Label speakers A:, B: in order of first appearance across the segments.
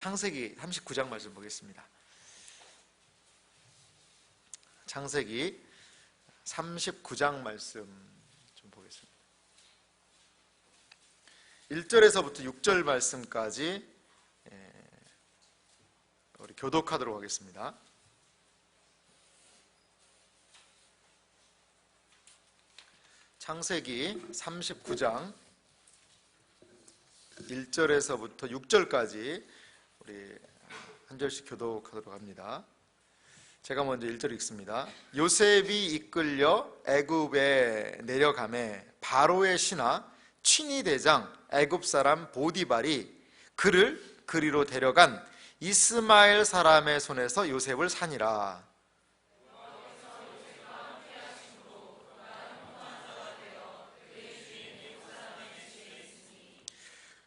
A: 창세기 39장 말씀 보겠습니다. 창세기 39장 말씀 좀 보겠습니다. 1절에서부터 6절 말씀까지 우리 교독하도록 하겠습니다. 창세기 39장 1절에서부터 6절까지 우리 한 절씩 교독하도록 합니다. 제가 먼저 1절 읽습니다. 요셉이 이끌려 애굽에 내려가매 바로의 신하 취니 대장 애굽 사람 보디발이 그를 그리로 데려간 이스마엘 사람의 손에서 요셉을 산이라.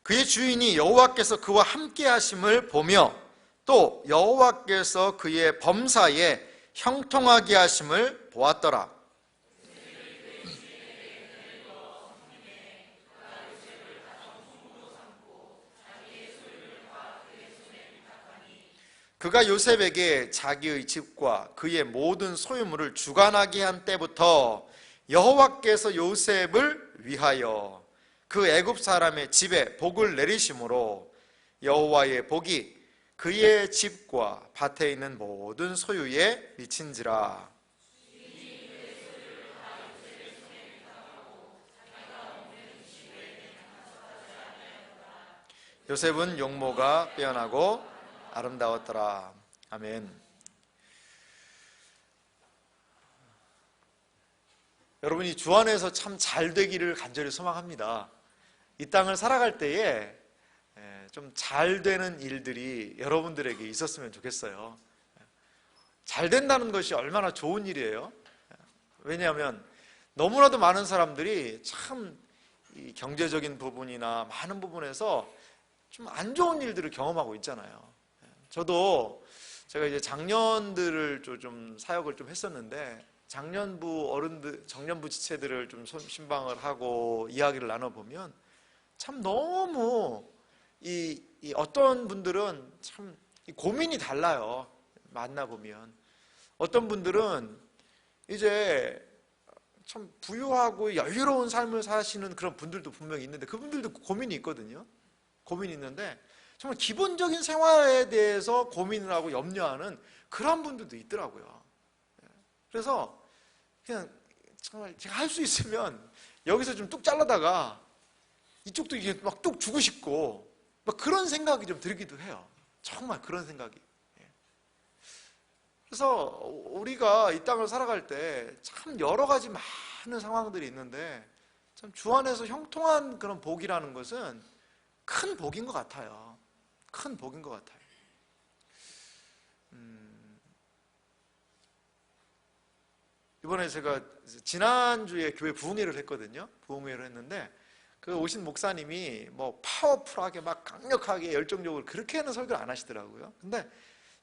A: 그의 주인이 여호와께서 그와 함께 하심을 보며 또 여호와께서 그의 범사에 형통하게 하심을 보았더라. 그가 요셉에게 자기의 집과 그의 모든 소유물을 주관하게 한 때부터 여호와께서 요셉을 위하여 그 애굽 사람의 집에 복을 내리심으로 여호와의 복이 그의 집과 밭에 있는 모든 소유에 미친지라. 요셉은 용모가 빼어나고 아름다웠더라. 아멘. 여러분이 주 안에서 참 잘 되기를 간절히 소망합니다. 이 땅을 살아갈 때에 좀 잘 되는 일들이 여러분들에게 있었으면 좋겠어요. 잘 된다는 것이 얼마나 좋은 일이에요. 왜냐하면 너무나도 많은 사람들이 참 이 경제적인 부분이나 많은 부분에서 좀 안 좋은 일들을 경험하고 있잖아요. 저도 제가 이제 장년들을 좀 사역을 좀 했었는데 장년부 어른들, 정년부 지체들을 좀 신방을 하고 이야기를 나눠보면 참 너무 이 어떤 분들은 참 고민이 달라요. 만나보면 어떤 분들은 이제 참 부유하고 여유로운 삶을 사시는 그런 분들도 분명히 있는데 그분들도 고민이 있거든요. 고민이 있는데 정말 기본적인 생활에 대해서 고민을 하고 염려하는 그런 분들도 있더라고요. 그래서 그냥 정말 제가 할 수 있으면 여기서 좀 뚝 잘라다가 이쪽도 이게 막 뚝 주고 싶고 막 그런 생각이 좀 들기도 해요. 정말 그런 생각이. 그래서 우리가 이 땅을 살아갈 때 참 여러 가지 많은 상황들이 있는데 참 주 안에서 형통한 그런 복이라는 것은 큰 복인 것 같아요. 큰 복인 것 같아요. 이번에 제가 지난주에 교회 부흥회를 했거든요. 부흥회를 했는데 그 오신 목사님이 뭐 파워풀하게 막 강력하게 열정적으로 그렇게 하는 설교를 안 하시더라고요. 근데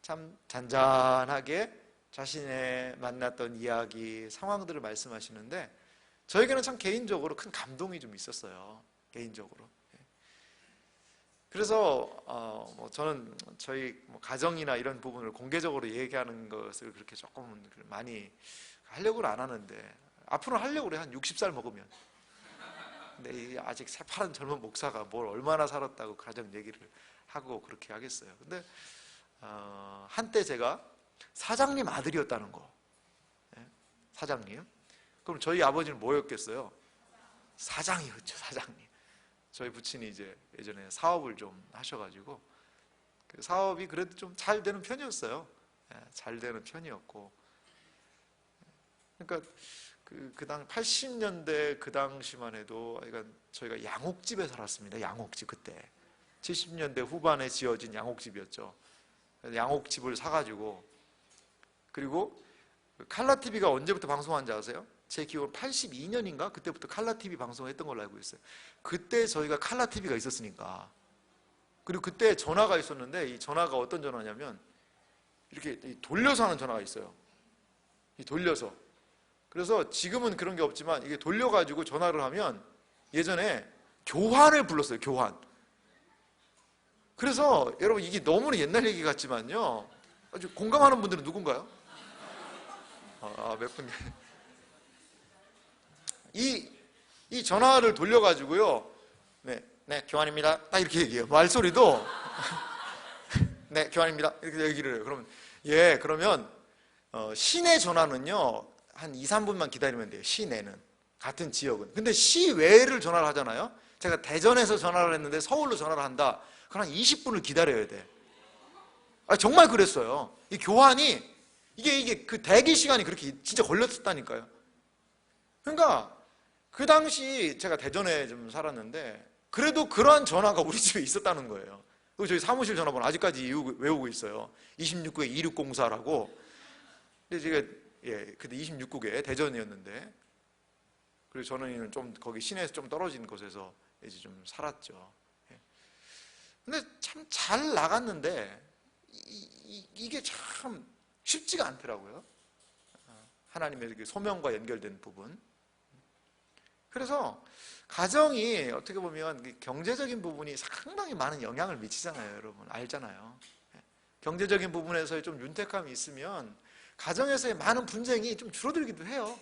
A: 참 잔잔하게 자신의 만났던 이야기, 상황들을 말씀하시는데 저에게는 참 개인적으로 큰 감동이 좀 있었어요. 개인적으로. 그래서 저는 저희 가정이나 이런 부분을 공개적으로 얘기하는 것을 그렇게 조금 많이 하려고는 안 하는데 앞으로는 하려고 그래. 한 60살 먹으면. 근데 아직 새파란 젊은 목사가 뭘 얼마나 살았다고 가정 얘기를 하고 그렇게 하겠어요. 근데 한때 제가 사장님 아들이었다는 거. 사장님. 그럼 저희 아버지는 뭐였겠어요? 사장이었죠. 사장님. 저희 부친이 이제 예전에 사업을 좀 하셔가지고 그 사업이 그래도 좀 잘 되는 편이었어요. 잘 되는 편이었고, 그러니까 그 당 80년대 그 당시만 해도 그러니까 저희가 양옥집에 살았습니다. 양옥집 그때 70년대 후반에 지어진 양옥집이었죠. 양옥집을 사가지고 그리고 칼라 TV가 언제부터 방송한지 아세요? 제 기억으로 82년인가 그때부터 칼라 TV 방송했던 걸로 알고 있어요. 그때 저희가 칼라 TV가 있었으니까. 그리고 그때 전화가 있었는데 이 전화가 어떤 전화냐면 이렇게 돌려서 하는 전화가 있어요. 이 돌려서. 그래서 지금은 그런 게 없지만 이게 돌려가지고 전화를 하면 예전에 교환을 불렀어요. 교환. 그래서 여러분 이게 너무나 옛날 얘기 같지만요, 아주 공감하는 분들은 누군가요? 몇 분. 이 전화를 돌려가지고요, 네, 교환입니다. 딱 이렇게 얘기해요. 말소리도, 네, 교환입니다. 이렇게 얘기를 해요. 그러면, 그러면, 시내 전화는요, 한 2, 3분만 기다리면 돼요. 시내는. 같은 지역은. 근데 시외를 전화를 하잖아요. 제가 대전에서 전화를 했는데 서울로 전화를 한다. 그럼 한 20분을 기다려야 돼. 정말 그랬어요. 이 교환이, 이게 그 대기 시간이 그렇게 진짜 걸렸었다니까요. 그러니까, 그 당시 제가 대전에 좀 살았는데, 그래도 그러한 전화가 우리 집에 있었다는 거예요. 그리고 저희 사무실 전화번호 아직까지 외우고 있어요. 26구에 2604라고. 근데 제가, 그때 26구에 대전이었는데, 그리고 저는 좀 거기 시내에서 좀 떨어진 곳에서 이제 좀 살았죠. 근데 참 잘 나갔는데, 이게 참 쉽지가 않더라고요. 하나님의 소명과 연결된 부분. 그래서 가정이 어떻게 보면 경제적인 부분이 상당히 많은 영향을 미치잖아요. 여러분 알잖아요. 경제적인 부분에서의 좀 윤택함이 있으면 가정에서의 많은 분쟁이 좀 줄어들기도 해요.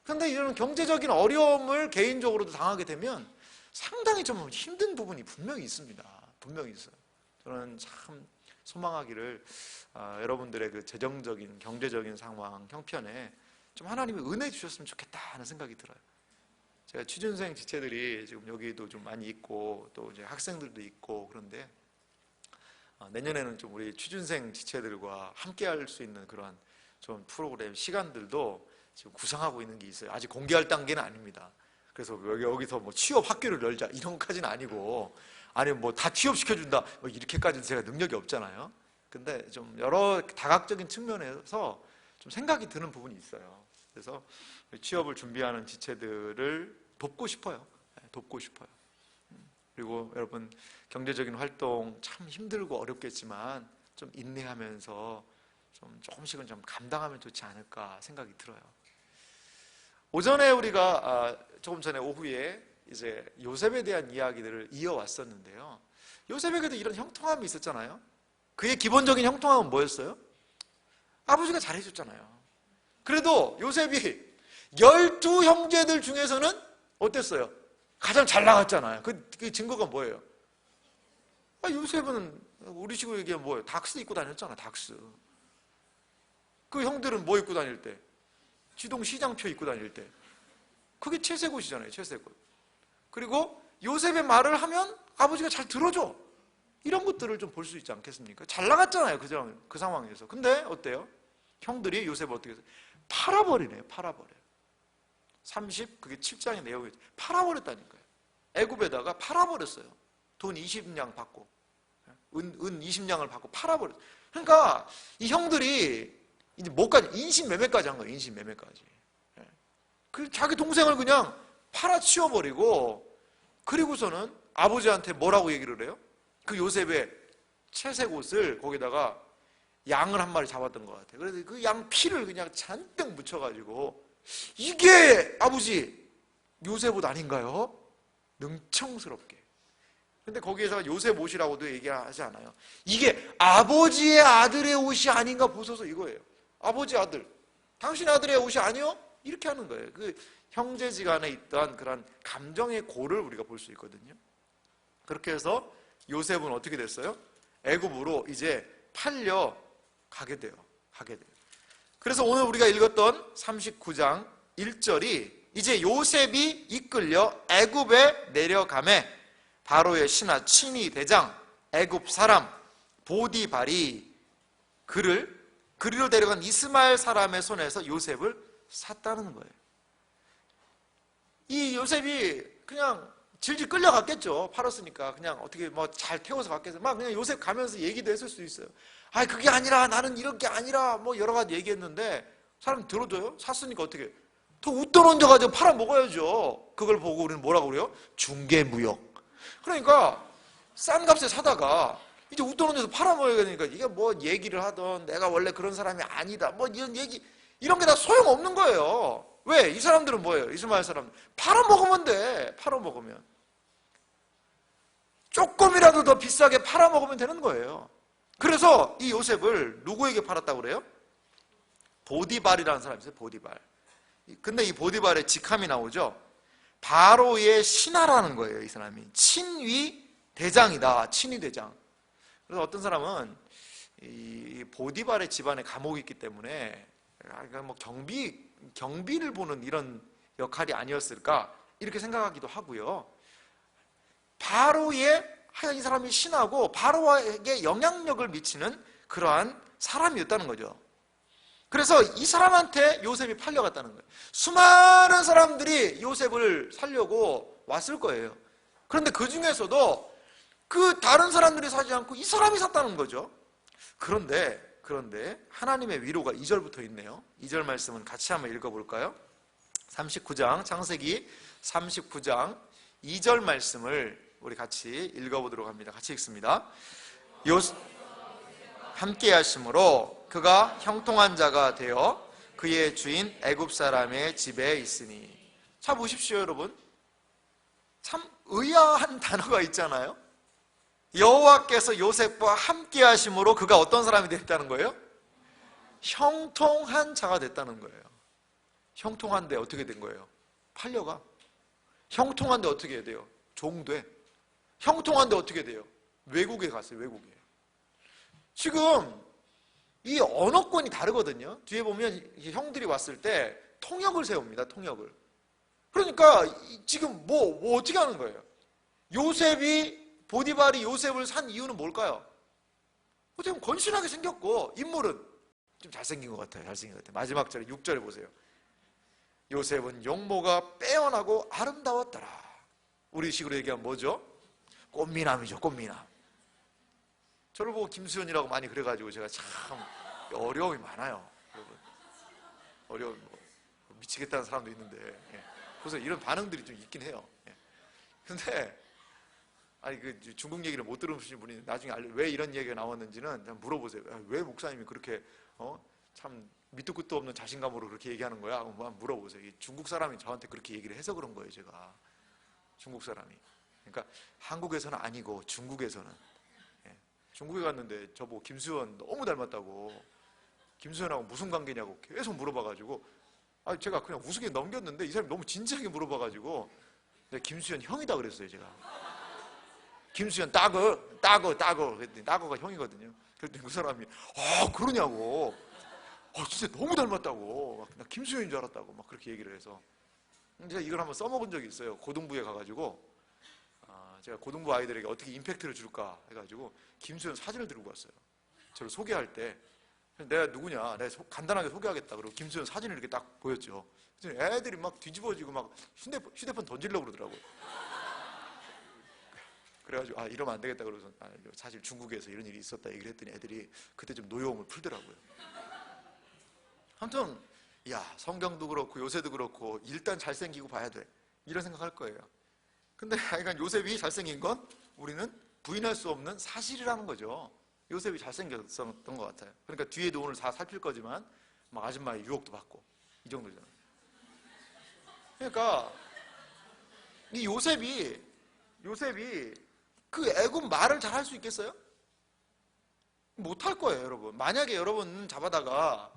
A: 그런데 이런 경제적인 어려움을 개인적으로도 당하게 되면 상당히 좀 힘든 부분이 분명히 있습니다. 분명히 있어요. 저는 참 소망하기를 여러분들의 그 재정적인 경제적인 상황 형편에 좀 하나님의 은혜 주셨으면 좋겠다 하는 생각이 들어요. 제가 취준생 지체들이 지금 여기도 좀 많이 있고 또 이제 학생들도 있고 그런데 내년에는 좀 우리 취준생 지체들과 함께 할 수 있는 그런 좀 프로그램 시간들도 지금 구상하고 있는 게 있어요. 아직 공개할 단계는 아닙니다. 그래서 여기서 뭐 취업 학교를 열자 이런 것까지는 아니고, 아니면 뭐 다 취업시켜준다 뭐 이렇게까지는 제가 능력이 없잖아요. 근데 좀 여러 다각적인 측면에서 좀 생각이 드는 부분이 있어요. 그래서 취업을 준비하는 지체들을 돕고 싶어요. 돕고 싶어요. 그리고 여러분 경제적인 활동 참 힘들고 어렵겠지만 좀 인내하면서 좀 조금씩은 좀 감당하면 좋지 않을까 생각이 들어요. 오전에 우리가 조금 전에 오후에 이제 요셉에 대한 이야기들을 이어왔었는데요. 요셉에게도 이런 형통함이 있었잖아요. 그의 기본적인 형통함은 뭐였어요? 아버지가 잘해줬잖아요. 그래도 요셉이 12형제들 중에서는 어땠어요? 가장 잘 나갔잖아요. 그 증거가 뭐예요? 요셉은 우리 식으로 얘기하면 뭐예요? 닥스 입고 다녔잖아. 닥스. 그 형들은 뭐 입고 다닐 때? 지동 시장표 입고 다닐 때. 그게 채색옷이잖아요. 채색옷. 그리고 요셉의 말을 하면 아버지가 잘 들어줘. 이런 것들을 좀 볼 수 있지 않겠습니까? 잘 나갔잖아요. 그 상황에서. 근데 어때요? 형들이 요셉을 어떻게 해서 팔아버리네요. 팔아버려요. 그게 7장의 내용이 팔아버렸다니까요. 애굽에다가 팔아버렸어요. 돈 20냥 받고 은 20냥을 받고 팔아버렸어요. 그러니까 이 형들이 이제 뭐까지 인신매매까지 한 거예요. 인신매매까지. 그 자기 동생을 그냥 팔아치워버리고, 그리고서는 아버지한테 뭐라고 얘기를 해요? 그 요셉의 채색 옷을 거기다가 양을 한 마리 잡았던 것 같아요. 그래서 그 양 피를 그냥 잔뜩 묻혀가지고, 이게 아버지 요셉 옷 아닌가요? 능청스럽게. 근데 거기에서 요셉 옷이라고도 얘기하지 않아요. 이게 아버지의 아들의 옷이 아닌가 보소서 이거예요. 아버지 아들, 당신 아들의 옷이 아니요? 이렇게 하는 거예요. 그 형제지간에 있던 그런 감정의 고를 우리가 볼 수 있거든요. 그렇게 해서 요셉은 어떻게 됐어요? 애굽으로 이제 팔려 가게 돼요. 그래서 오늘 우리가 읽었던 39장 1절이 이제 요셉이 이끌려 애굽에 내려가매 바로의 신하 친위 대장 애굽 사람 보디발이 그리로 데려간 이스마엘 사람의 손에서 요셉을 샀다는 거예요. 이 요셉이 그냥 질질 끌려갔겠죠. 팔았으니까 그냥 어떻게 뭐 잘 태워서 갔겠어요. 막 그냥 요셉 가면서 얘기도 했을 수 있어요. 그게 아니라 나는 이런 게 아니라 뭐 여러 가지 얘기했는데 사람 들어줘요? 샀으니까 어떻게 더 웃돈 얹어가지고 팔아먹어야죠. 그걸 보고 우리는 뭐라고 그래요? 중개무역. 그러니까 싼 값에 사다가 이제 웃돈 얹어서 팔아먹어야 되니까 이게 뭐 얘기를 하던 내가 원래 그런 사람이 아니다 뭐 이런 얘기 이런 게 다 소용없는 거예요. 왜? 이 사람들은 뭐예요? 이스마엘 사람들 팔아먹으면 돼. 팔아먹으면 조금이라도 더 비싸게 팔아먹으면 되는 거예요. 그래서 이 요셉을 누구에게 팔았다고 그래요? 보디발이라는 사람이 있어요. 보디발. 근데 이 보디발의 직함이 나오죠. 바로의 신하라는 거예요. 이 사람이 친위 대장이다. 친위 대장. 그래서 어떤 사람은 이 보디발의 집안에 감옥이 있기 때문에 뭐 경비를 보는 이런 역할이 아니었을까 이렇게 생각하기도 하고요. 바로의 하여간 이 사람이 신하고 바로에게 영향력을 미치는 그러한 사람이었다는 거죠. 그래서 이 사람한테 요셉이 팔려갔다는 거예요. 수많은 사람들이 요셉을 살려고 왔을 거예요. 그런데 그 중에서도 그 다른 사람들이 사지 않고 이 사람이 샀다는 거죠. 그런데 하나님의 위로가 2절부터 있네요. 2절 말씀은 같이 한번 읽어볼까요? 39장 창세기 39장 2절 말씀을 우리 같이 읽어보도록 합니다. 같이 읽습니다. 함께 하심으로 그가 형통한 자가 되어 그의 주인 애굽 사람의 집에 있으니. 자 보십시오 여러분, 참 의아한 단어가 있잖아요. 여호와께서 요셉과 함께 하심으로 그가 어떤 사람이 됐다는 거예요? 형통한 자가 됐다는 거예요. 형통한데 어떻게 된 거예요? 팔려가. 형통한데 어떻게 해야 돼요? 종돼. 형통한데 어떻게 돼요? 외국에 갔어요. 외국에. 지금 이 언어권이 다르거든요. 뒤에 보면 형들이 왔을 때 통역을 세웁니다. 통역을. 그러니까 지금 뭐 어떻게 하는 거예요? 보디발이 요셉을 산 이유는 뭘까요? 어떻게 건실하게 생겼고 인물은 좀 잘생긴 것 같아요. 잘생긴 것 같아요. 마지막 절에 6절에 보세요. 요셉은 용모가 빼어나고 아름다웠더라. 우리 식으로 얘기하면 뭐죠? 꽃미남이죠. 꽃미남. 저를 보고 김수현이라고 많이 그래가지고 제가 참 어려움이 많아요. 여러분. 어려움 미치겠다는 사람도 있는데 그래서 이런 반응들이 좀 있긴 해요. 근데 아니 그 중국 얘기를 못 들으신 분이 나중에 왜 이런 얘기가 나왔는지는 물어보세요. 왜 목사님이 그렇게 참 밑도 끝도 없는 자신감으로 그렇게 얘기하는 거야? 한번 물어보세요. 중국 사람이 저한테 그렇게 얘기를 해서 그런 거예요. 제가 중국 사람이. 그러니까 한국에서는 아니고 중국에서는. 중국에 갔는데 저보고 김수현 너무 닮았다고. 김수현하고 무슨 관계냐고 계속 물어봐가지고 제가 그냥 우스개 넘겼는데 이 사람이 너무 진지하게 물어봐가지고 내가 김수현 형이다 그랬어요. 제가 김수현 따거 그랬더니 따거가 형이거든요. 그랬더니 그 사람이 그러냐고. 진짜 너무 닮았다고. 나 김수현인 줄 알았다고 막 그렇게 얘기를 해서 제가 이걸 한번 써먹은 적이 있어요. 고등부에 가가지고 제가 고등부 아이들에게 어떻게 임팩트를 줄까 해가지고 김수현 사진을 들고 왔어요. 저를 소개할 때 내가 누구냐, 내가 간단하게 소개하겠다. 그리고 김수현 사진을 이렇게 딱 보였죠. 애들이 막 뒤집어지고 막 휴대폰 던지려고 그러더라고요. 그래가지고 이러면 안 되겠다 그러고서 사실 중국에서 이런 일이 있었다 얘기를 했더니 애들이 그때 좀 노여움을 풀더라고요. 아무튼 성경도 그렇고 요새도 그렇고 일단 잘생기고 봐야 돼 이런 생각할 거예요. 근데 하여간 요셉이 잘생긴 건 우리는 부인할 수 없는 사실이라는 거죠. 요셉이 잘생겼던 것 같아요. 그러니까 뒤에도 오늘 다 살필 거지만 막 아줌마의 유혹도 받고 이 정도잖아요. 그러니까 이 요셉이 그 애굽 말을 잘 할 수 있겠어요? 못할 거예요, 여러분. 만약에 여러분 잡아다가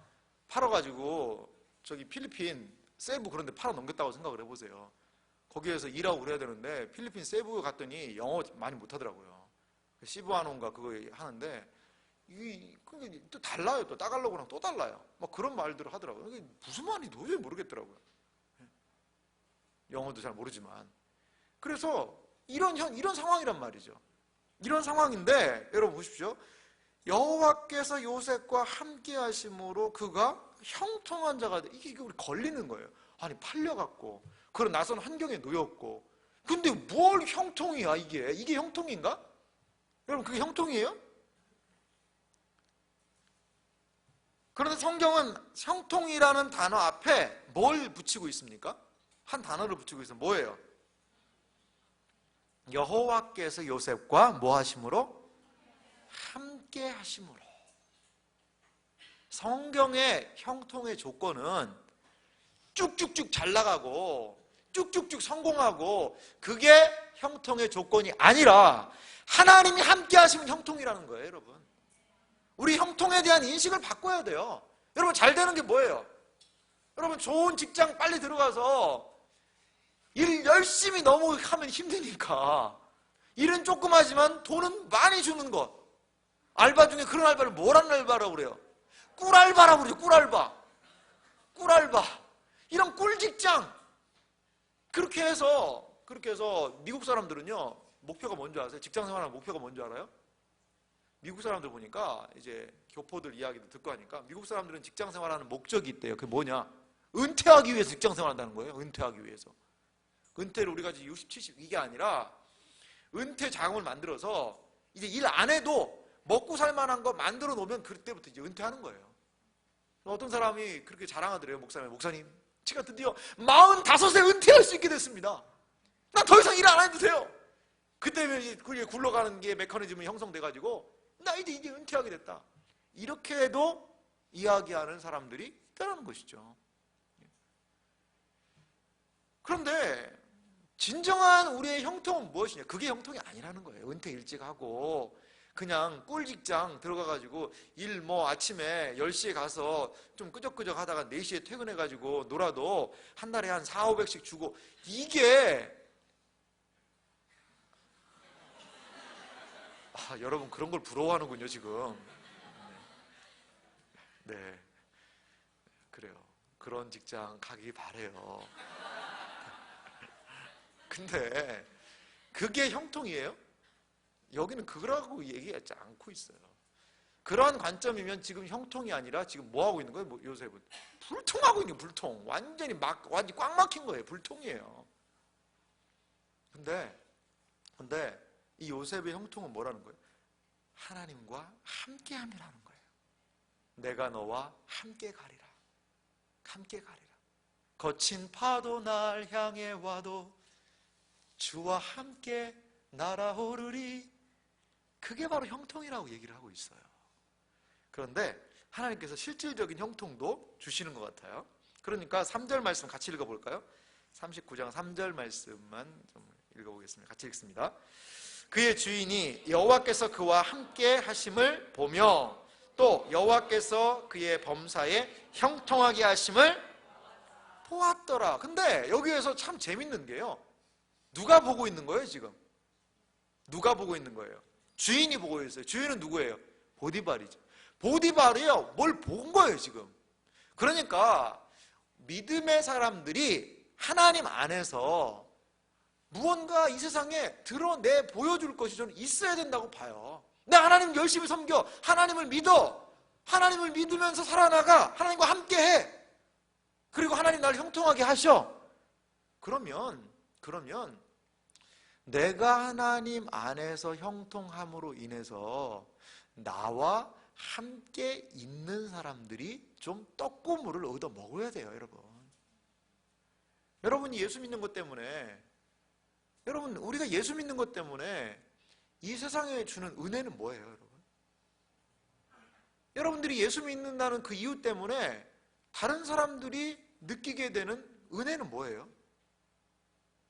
A: 팔아가지고 저기 필리핀 세부 그런 데 팔아 넘겼다고 생각을 해보세요. 거기에서 일하고 그래야 되는데 필리핀 세부 갔더니 영어 많이 못하더라고요. 시부아노인가 그거 하는데 그게 또 달라요. 또 따갈로그랑 또 달라요. 막 그런 말들을 하더라고요. 이게 무슨 말인지 도저히 모르겠더라고요. 영어도 잘 모르지만. 그래서 이런 상황이란 말이죠. 이런 상황인데 여러분 보십시오. 여호와께서 요셉과 함께 하심으로 그가 형통한 자가 돼. 이게 우리 걸리는 거예요. 아니 팔려갔고 그런 낯선 환경에 놓였고 근데 뭘 형통이야 이게 형통인가? 여러분 그게 형통이에요? 그런데 성경은 형통이라는 단어 앞에 뭘 붙이고 있습니까? 한 단어를 붙이고 있어요. 뭐예요? 여호와께서 요셉과 뭐 하심으로? 함께 하심으로. 성경의 형통의 조건은 쭉쭉쭉 잘 나가고 쭉쭉쭉 성공하고 그게 형통의 조건이 아니라 하나님이 함께 하시면 형통이라는 거예요, 여러분. 우리 형통에 대한 인식을 바꿔야 돼요. 여러분, 잘 되는 게 뭐예요? 여러분, 좋은 직장 빨리 들어가서 일 열심히 너무 하면 힘드니까 일은 조금 하지만 돈은 많이 주는 것. 알바 중에 그런 알바를 뭐라는 알바라고 그래요? 꿀알바라고 그래요. 꿀알바. 이런 꿀직장. 그렇게 해서 미국 사람들은요, 목표가 뭔지 아세요? 직장 생활하는 목표가 뭔지 알아요? 미국 사람들 보니까 이제 교포들 이야기도 듣고 하니까 미국 사람들은 직장 생활하는 목적이 있대요. 그게 뭐냐? 은퇴하기 위해서 직장 생활한다는 거예요. 은퇴하기 위해서. 은퇴를 우리가 이제 60, 70 이게 아니라 은퇴 자금을 만들어서 이제 일 안 해도 먹고 살 만한 거 만들어 놓으면 그때부터 이제 은퇴하는 거예요. 어떤 사람이 그렇게 자랑하더래요. 목사님, 제가 드디어 45세 은퇴할 수 있게 됐습니다. 나 더 이상 일 안 해도 돼요. 그때 그게 굴러가는 게 메커니즘이 형성돼가지고 나 이제 은퇴하게 됐다. 이렇게도 이야기하는 사람들이 있다는 것이죠. 그런데 진정한 우리의 형통은 무엇이냐? 그게 형통이 아니라는 거예요. 은퇴 일찍 하고 그냥 꿀직장 들어가가지고 일 아침에 10시에 가서 좀 끄적끄적 하다가 4시에 퇴근해가지고 놀아도 한 달에 한 400~500씩 주고, 이게 여러분 그런 걸 부러워하는군요 지금. 네, 그래요. 그런 직장 가기 바래요. 근데 그게 형통이에요? 여기는 그거라고 얘기하지 않고 있어요. 그러한 관점이면 지금 형통이 아니라 지금 뭐 하고 있는 거예요? 요셉은 불통하고 있는 거예요. 불통. 완전히 꽉 막힌 거예요. 불통이에요. 근데 이 요셉의 형통은 뭐라는 거예요? 하나님과 함께 함이라는 거예요. 내가 너와 함께 가리라. 함께 가리라. 거친 파도 날 향해 와도 주와 함께 날아오르리. 그게 바로 형통이라고 얘기를 하고 있어요. 그런데 하나님께서 실질적인 형통도 주시는 것 같아요. 그러니까 3절 말씀 같이 읽어볼까요? 39장 3절 말씀만 좀 읽어보겠습니다. 같이 읽습니다. 그의 주인이 여호와께서 그와 함께 하심을 보며 또 여호와께서 그의 범사에 형통하게 하심을 보았더라. 근데 여기에서 참 재밌는 게요, 누가 보고 있는 거예요 지금? 누가 보고 있는 거예요? 주인이 보고 있어요. 주인은 누구예요? 보디발이죠. 보디발이요, 뭘 본 거예요 지금. 그러니까 믿음의 사람들이 하나님 안에서 무언가 이 세상에 드러내 보여줄 것이 저는 있어야 된다고 봐요. 내가 하나님 열심히 섬겨, 하나님을 믿어, 하나님을 믿으면서 살아나가, 하나님과 함께해, 그리고 하나님 나를 형통하게 하셔. 그러면 내가 하나님 안에서 형통함으로 인해서 나와 함께 있는 사람들이 좀 떡고물을 얻어 먹어야 돼요, 여러분. 여러분이 예수 믿는 것 때문에, 우리가 예수 믿는 것 때문에 이 세상에 주는 은혜는 뭐예요, 여러분? 여러분들이 예수 믿는다는 그 이유 때문에 다른 사람들이 느끼게 되는 은혜는 뭐예요?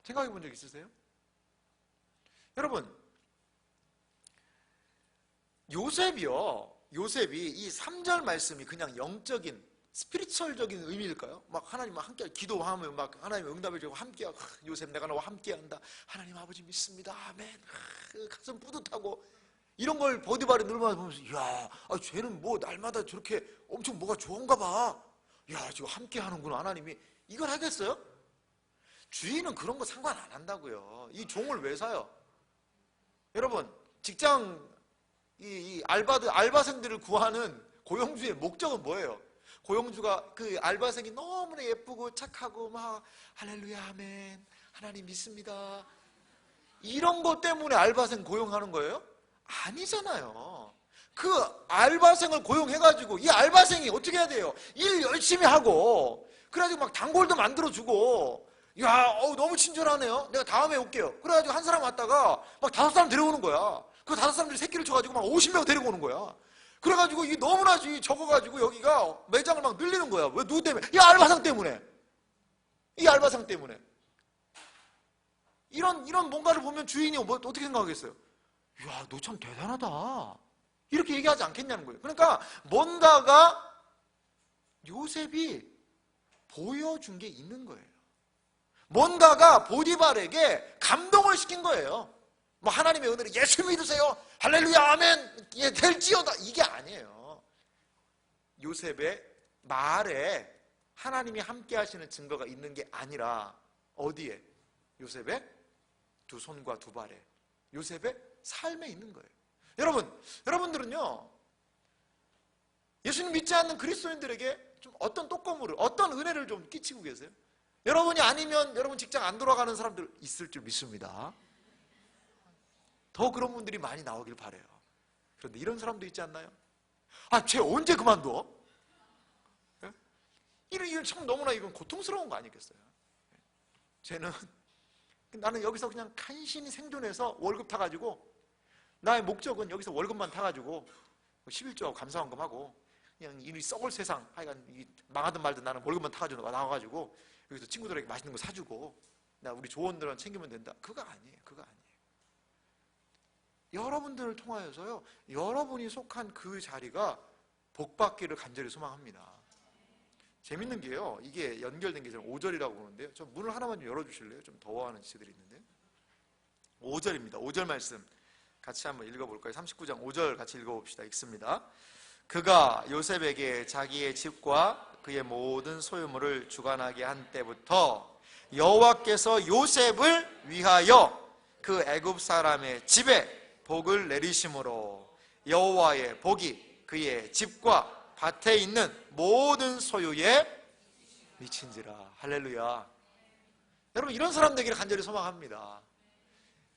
A: 생각해 본 적 있으세요? 여러분, 요셉이 이 3절 말씀이 그냥 영적인 스피리추얼적인 의미일까요? 막 하나님과 함께 기도하면 막 하나님 응답해 주고 함께, 요셉 내가 너와 함께 한다, 하나님 아버지 믿습니다, 아멘, 가슴 뿌듯하고, 이런 걸 보디발이 누르면서 보면서, 이야, 쟤는 뭐 날마다 저렇게 엄청 뭐가 좋은가 봐, 야 지금 함께 하는구나 하나님이. 이걸 하겠어요? 주인은 그런 거 상관 안 한다고요. 이 종을 왜 사요? 여러분, 직장 이 알바생들을 구하는 고용주의 목적은 뭐예요? 고용주가 그 알바생이 너무나 예쁘고 착하고 막 할렐루야 아멘 하나님 믿습니다, 이런 것 때문에 알바생 고용하는 거예요? 아니잖아요. 그 알바생을 고용해가지고 이 알바생이 어떻게 해야 돼요? 일 열심히 하고, 그래가지고 막 단골도 만들어주고, 야, 너무 친절하네요, 내가 다음에 올게요, 그래가지고 한 사람 왔다가 막 5사람 데려오는 거야. 그 5사람들이 새끼를 쳐가지고 막 50명 데리고 오는 거야. 그래가지고 이 너무나 적어가지고 여기가 매장을 막 늘리는 거야. 왜? 누구 때문에? 이 알바생 때문에. 이런 뭔가를 보면 주인이 어떻게 생각하겠어요? 이야, 너 참 대단하다. 이렇게 얘기하지 않겠냐는 거예요. 그러니까 뭔가가 요셉이 보여준 게 있는 거예요. 뭔가가 보디발에게 감동을 시킨 거예요. 뭐 하나님의 은혜를 예수 믿으세요. 할렐루야 아멘. 예, 될지어다. 이게 아니에요. 요셉의 말에 하나님이 함께 하시는 증거가 있는 게 아니라 어디에? 요셉의 두 손과 두 발에, 요셉의 삶에 있는 거예요. 여러분들은요, 예수님 믿지 않는 그리스도인들에게 좀 어떤 떡고물을, 어떤 은혜를 좀 끼치고 계세요? 여러분이 아니면 여러분 직장 안 돌아가는 사람들 있을 줄 믿습니다. 더 그런 분들이 많이 나오길 바라요. 그런데 이런 사람도 있지 않나요? 아, 쟤 언제 그만둬? 예? 이런 참 너무나 이건 고통스러운 거 아니겠어요? 쟤는 나는 여기서 그냥 간신히 생존해서 월급 타가지고, 나의 목적은 여기서 월급만 타가지고 11조하고 감사원금하고 그냥 이 썩을 세상, 하여간 망하든 말든 나는 월급만 타가지고 나와가지고 여기서 친구들에게 맛있는 거 사주고 나 우리 조원들은 챙기면 된다. 그거 아니에요. 그거 아니에요. 여러분들을 통하여서요, 여러분이 속한 그 자리가 복받기를 간절히 소망합니다. 재밌는 게요, 이게 연결된 게 5절이라고 보는데요, 좀 문을 하나만 좀 열어주실래요? 좀 더워하는 지체들이 있는데. 5절입니다. 5절 말씀 같이 한번 읽어볼까요? 39장 5절 같이 읽어봅시다. 읽습니다. 그가 요셉에게 자기의 집과 그의 모든 소유물을 주관하게 한 때부터 여호와께서 요셉을 위하여 그 애굽 사람의 집에 복을 내리심으로 여호와의 복이 그의 집과 밭에 있는 모든 소유에 미친지라. 할렐루야. 여러분, 이런 사람 되기를 간절히 소망합니다.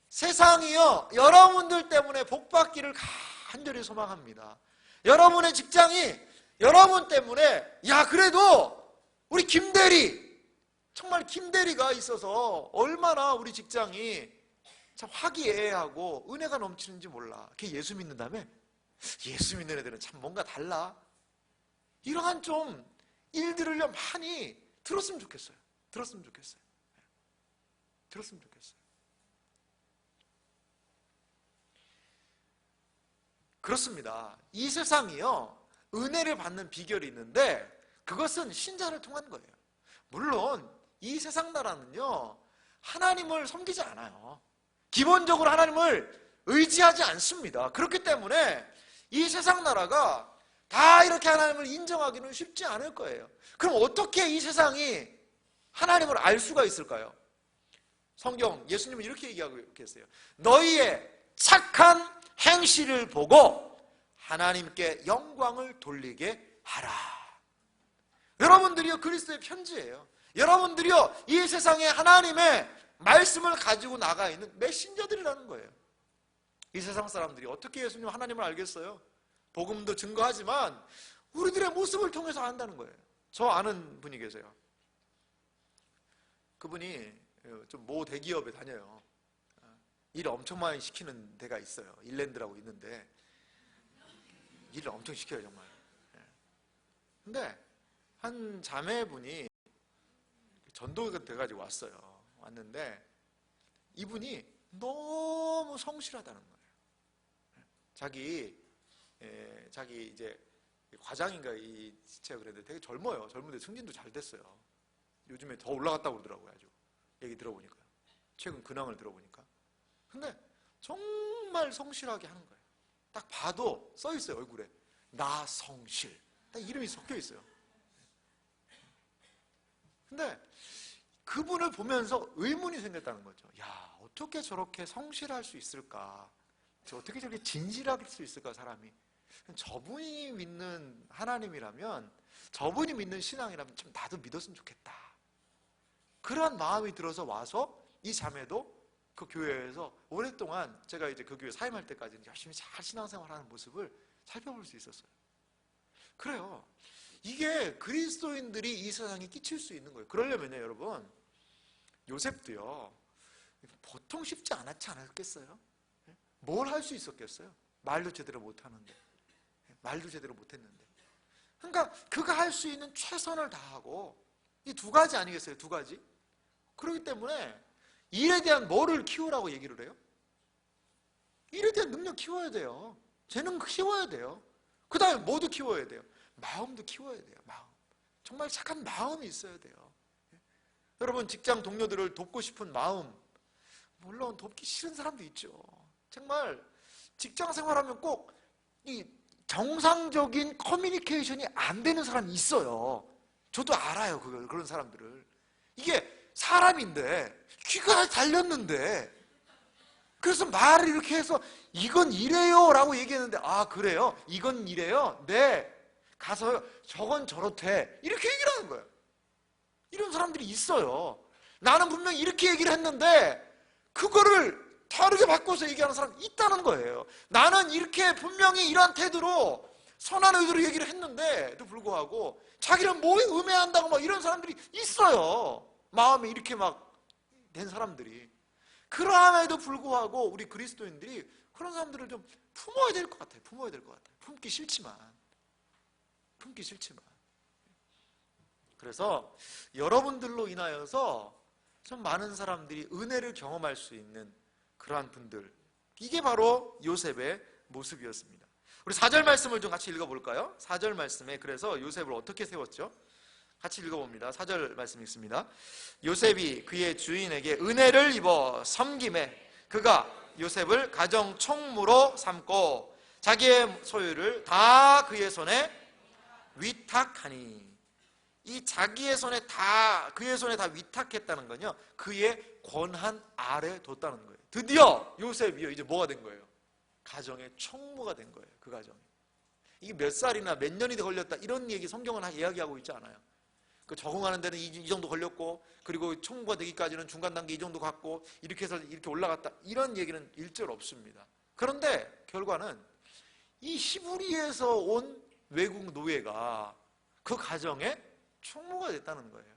A: 세상이요, 여러분들 때문에 복받기를 간절히 소망합니다. 여러분의 직장이 여러분 때문에, 야, 그래도 우리 김대리, 정말 김대리가 있어서 얼마나 우리 직장이 참 화기애애하고 은혜가 넘치는지 몰라. 걔 예수 믿는다며? 예수 믿는 애들은 참 뭔가 달라. 이러한 좀 일들을 많이 들었으면 좋겠어요. 들었으면 좋겠어요. 들었으면 좋겠어요. 그렇습니다. 이 세상이요, 은혜를 받는 비결이 있는데 그것은 신자를 통한 거예요. 물론 이 세상 나라는요, 하나님을 섬기지 않아요. 기본적으로 하나님을 의지하지 않습니다. 그렇기 때문에 이 세상 나라가 다 이렇게 하나님을 인정하기는 쉽지 않을 거예요. 그럼 어떻게 이 세상이 하나님을 알 수가 있을까요? 성경, 예수님은 이렇게 얘기하고 계세요. 너희의 착한 행실을 보고 하나님께 영광을 돌리게 하라. 여러분들이요, 그리스도의 편지예요. 여러분들이요, 이 세상에 하나님의 말씀을 가지고 나가 있는 메신저들이라는 거예요. 이 세상 사람들이 어떻게 예수님 하나님을 알겠어요? 복음도 증거하지만 우리들의 모습을 통해서 안다는 거예요. 저 아는 분이 계세요. 그분이 좀 모 대기업에 다녀요. 일을 엄청 많이 시키는 데가 있어요. 일랜드라고 있는데 일을 엄청 시켜요, 정말. 근데 한 자매분이 전도가 돼가지고 왔어요. 왔는데 이분이 너무 성실하다는 거예요. 자기 이제 과장인가 이 지체가 그랬는데 되게 젊어요. 젊은데 승진도 잘 됐어요. 요즘에 더 올라갔다고 그러더라고요. 아주 얘기 들어보니까, 최근 근황을 들어보니까. 근데 정말 성실하게 하는 거예요. 딱 봐도 써 있어요, 얼굴에. 나 성실. 딱 이름이 섞여 있어요. 근데 그분을 보면서 의문이 생겼다는 거죠. 야, 어떻게 저렇게 성실할 수 있을까? 어떻게 저렇게 진실할 수 있을까, 사람이? 저분이 믿는 하나님이라면, 저분이 믿는 신앙이라면 좀 나도 믿었으면 좋겠다. 그런 마음이 들어서 와서 이 자매도 그 교회에서 오랫동안, 제가 이제 그 교회 사임할 때까지는 열심히 잘 신앙생활하는 모습을 살펴볼 수 있었어요. 그래요. 이게 그리스도인들이 이 세상에 끼칠 수 있는 거예요. 그러려면요, 여러분, 요셉도요, 보통 쉽지 않았지 않았겠어요? 뭘 할 수 있었겠어요? 말도 제대로 못하는데, 말도 제대로 못했는데. 그러니까 그가 할 수 있는 최선을 다하고, 이 두 가지 아니겠어요? 두 가지. 그렇기 때문에 일에 대한 뭐를 키우라고 얘기를 해요? 일에 대한 능력 키워야 돼요. 재능 키워야 돼요. 그 다음에 뭐도 키워야 돼요? 마음도 키워야 돼요. 마음. 정말 착한 마음이 있어야 돼요. 여러분, 직장 동료들을 돕고 싶은 마음, 물론 돕기 싫은 사람도 있죠. 정말 직장 생활하면 꼭 이 정상적인 커뮤니케이션이 안 되는 사람이 있어요. 저도 알아요, 그런 사람들을. 이게 사람인데 귀가 달렸는데, 그래서 말을 이렇게 해서 이건 이래요 라고 얘기했는데, 아 그래요? 이건 이래요? 네, 가서 저건 저렇대, 이렇게 얘기를 하는 거예요. 이런 사람들이 있어요. 나는 분명히 이렇게 얘기를 했는데 그거를 다르게 바꿔서 얘기하는 사람이 있다는 거예요. 나는 이렇게 분명히 이러한 태도로 선한 의도로 얘기를 했는데도 불구하고 자기는 뭐 음해한다고 막 이런 사람들이 있어요. 마음에 이렇게 막 된 사람들이. 그러함에도 불구하고 우리 그리스도인들이 그런 사람들을 좀 품어야 될 것 같아요. 품어야 될 것 같아요. 품기 싫지만. 그래서 여러분들로 인하여서 좀 많은 사람들이 은혜를 경험할 수 있는 그러한 분들, 이게 바로 요셉의 모습이었습니다. 우리 4절 말씀을 좀 같이 읽어볼까요? 4절 말씀에 그래서 요셉을 어떻게 세웠죠? 같이 읽어봅니다. 4절 말씀 읽습니다. 요셉이 그의 주인에게 은혜를 입어 섬김에 그가 요셉을 가정 총무로 삼고 자기의 소유를 다 그의 손에 위탁하니. 이 자기의 손에 다, 그의 손에 다 위탁했다는 건요, 그의 권한 아래 뒀다는 거예요. 드디어 요셉이요, 이제 뭐가 된 거예요? 가정의 총무가 된 거예요. 그 가정이. 이게 몇 살이나 몇 년이 걸렸다 이런 얘기 성경은 이야기하고 있지 않아요. 그 적응하는 데는 이 정도 걸렸고, 그리고 총무가 되기까지는 중간 단계 이 정도 갔고, 이렇게 해서 이렇게 올라갔다, 이런 얘기는 일절 없습니다. 그런데 결과는 이 히브리에서 온 외국 노예가 그 가정에 총무가 됐다는 거예요.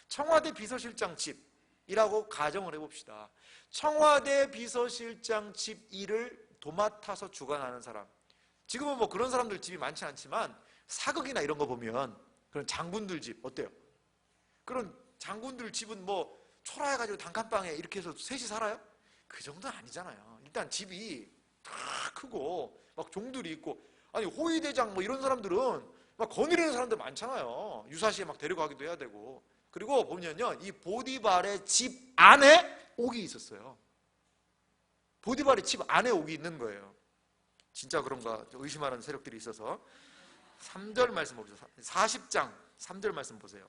A: 청와대 비서실장 집이라고 가정을 해봅시다. 청와대 비서실장 집 일을 도맡아서 주관하는 사람. 지금은 뭐 그런 사람들 집이 많지 않지만 사극이나 이런 거 보면 그런 장군들 집 어때요? 그런 장군들 집은 뭐 초라해가지고 단칸방에 이렇게 해서 셋이 살아요? 그 정도는 아니잖아요. 일단 집이 다 크고 막 종들이 있고, 아니 호위대장 뭐 이런 사람들은 막 거느리는 사람들 많잖아요. 유사시에 막 데려가기도 해야 되고. 그리고 보면요, 이 보디발의 집 안에 옥이 있었어요. 보디발의 집 안에 옥이 있는 거예요. 진짜 그런가 의심하는 세력들이 있어서. 3절 말씀 보세요. 40장 3절 말씀 보세요.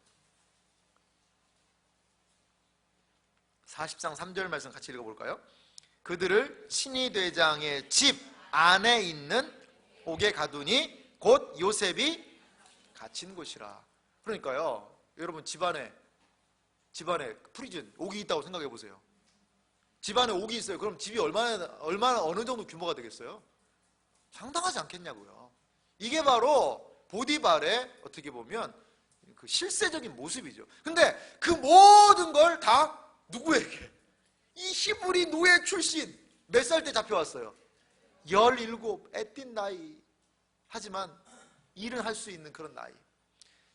A: 40장 3절 말씀 같이 읽어볼까요? 그들을 친위대장의 집 안에 있는 옥에 가두니 곧 요셉이 갇힌 곳이라. 그러니까요, 여러분 집안에 프리즌 옥이 있다고 생각해 보세요. 집안에 옥이 있어요. 그럼 집이 얼마나 어느 정도 규모가 되겠어요? 상당하지 않겠냐고요. 이게 바로 보디발의 어떻게 보면 그 실세적인 모습이죠. 근데 그 모든 걸 다 누구에게? 이 히브리 노예 출신, 몇 살 때 잡혀왔어요? 17, 애띤 나이. 하지만 일은 할 수 있는 그런 나이.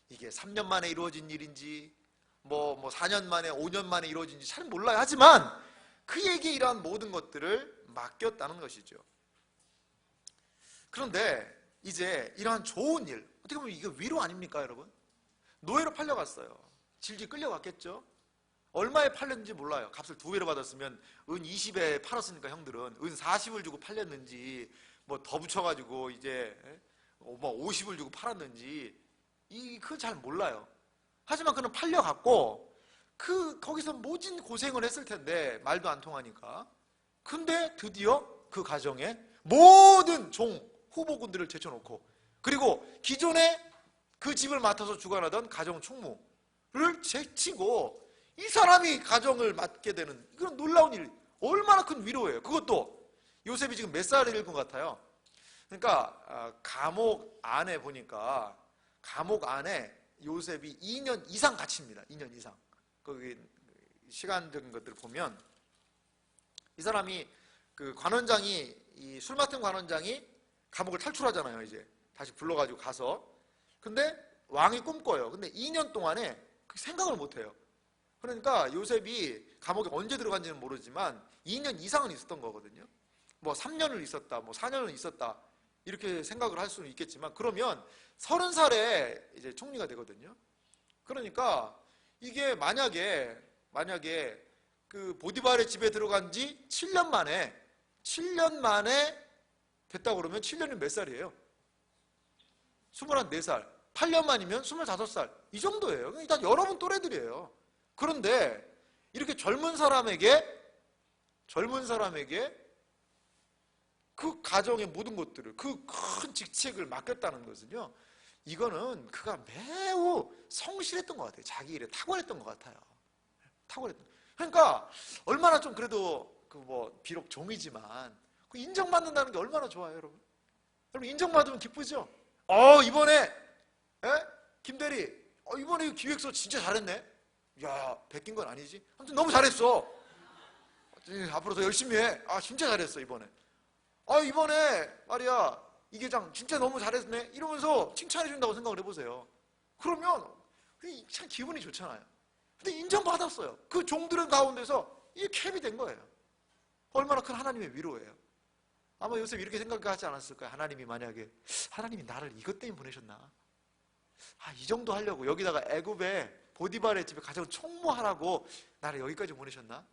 A: 이게 3년 만에 이루어진 일인지 뭐 4년 만에 5년 만에 이루어진지 잘 몰라요. 하지만 그에게 이러한 모든 것들을 맡겼다는 것이죠. 그런데 이제 이러한 좋은 일, 어떻게 보면 이게 위로 아닙니까 여러분? 노예로 팔려갔어요. 질질 끌려갔겠죠. 얼마에 팔렸는지 몰라요. 값을 2배로 받았으면 은 20에 팔았으니까 형들은 은 40을 주고 팔렸는지 뭐 더 붙여가지고 이제 뭐 50을 주고 팔았는지 그건 잘 몰라요. 하지만 그는 팔려갔고 거기서 모진 고생을 했을 텐데 말도 안 통하니까. 근데 드디어 그 가정에 모든 후보군들을 제쳐놓고, 그리고 기존에 그 집을 맡아서 주관하던 가정 총무를 제치고 이 사람이 가정을 맡게 되는 그런 놀라운 일, 얼마나 큰 위로예요. 그것도 요셉이 지금 몇 살일 것 같아요? 그러니까 감옥 안에 보니까 감옥 안에 요셉이 2년 이상 갇힙니다. 2년 이상. 거기 시간적인 것들을 보면 이 사람이 그 관원장이, 이 술 맡은 관원장이 감옥을 탈출하잖아요. 이제 다시 불러가지고 가서. 근데 왕이 꿈꿔요. 근데 2년 동안에 그 생각을 못해요. 그러니까 요셉이 감옥에 언제 들어간지는 모르지만 2년 이상은 있었던 거거든요. 뭐 3년을 있었다, 뭐 4년을 있었다, 이렇게 생각을 할 수는 있겠지만, 그러면 30살에 이제 총리가 되거든요. 그러니까 이게 만약에 그 보디발의 집에 들어간 지 7년 만에 됐다고 그러면 7년이 몇 살이에요? 24살. 8년 만이면 25살. 이 정도예요. 일단 여러분 또래들이에요. 그런데 이렇게 젊은 사람에게 그 가정의 모든 것들을, 그 큰 직책을 맡겼다는 것은요, 이거는 그가 매우 성실했던 것 같아요. 자기 일에 탁월했던 것 같아요. 그러니까 얼마나 좀 그래도 비록 종이지만 그 인정받는다는 게 얼마나 좋아요, 여러분. 여러분 인정받으면 기쁘죠? 이번에 김대리, 이번에 기획서 진짜 잘했네. 야, 베낀 건 아니지? 아무튼 너무 잘했어. 앞으로 더 열심히 해. 진짜 잘했어 이번에. 이번에 말이야, 이 계장 진짜 너무 잘했네, 이러면서 칭찬해 준다고 생각을 해보세요. 그러면 참 기분이 좋잖아요. 근데 인정받았어요. 그 종들은 가운데서 이게 캡이 된 거예요. 얼마나 큰 하나님의 위로예요. 아마 요셉 이렇게 생각하지 않았을까요? 하나님이 나를 이것 때문에 보내셨나? 이 정도 하려고, 여기다가 애굽의 보디발의 집에 가장 총무하라고 나를 여기까지 보내셨나?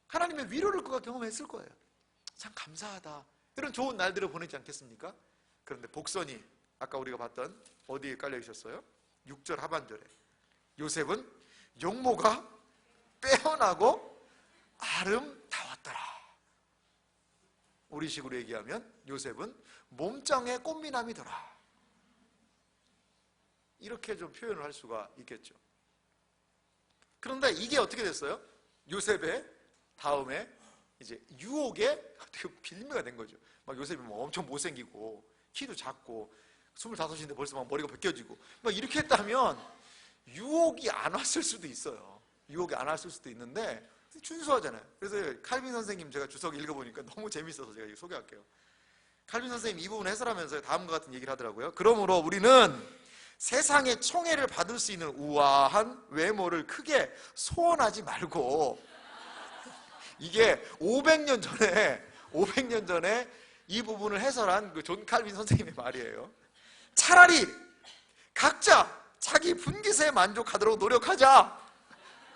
A: 하나님의 위로를 그가 경험했을 거예요. 참 감사하다, 이런 좋은 날들을 보내지 않겠습니까? 그런데 복선이 아까 우리가 봤던 어디에 깔려 있었어요? 6절 하반절에 요셉은 용모가 빼어나고 아름다웠더라. 우리식으로 얘기하면 요셉은 몸짱의 꽃미남이더라, 이렇게 좀 표현을 할 수가 있겠죠. 그런데 이게 어떻게 됐어요? 요셉의 다음에 이제 유혹의 빌미가 된 거죠. 막 요셉이 엄청 못생기고 키도 작고 25인데 벌써 막 머리가 벗겨지고 막 이렇게 했다면 유혹이 안 왔을 수도 있어요. 유혹이 안 왔을 수도 있는데 준수하잖아요. 그래서 칼빈 선생님 제가 주석 읽어보니까 너무 재밌어서 제가 이거 소개할게요. 칼빈 선생님 이 부분 해설하면서 다음과 같은 얘기를 하더라고요. 그러므로 우리는 세상의 총애를 받을 수 있는 우아한 외모를 크게 소원하지 말고, 이게 500년 전에 이 부분을 해설한 그 존 칼빈 선생님의 말이에요. 차라리 각자 자기 분깃에 만족하도록 노력하자.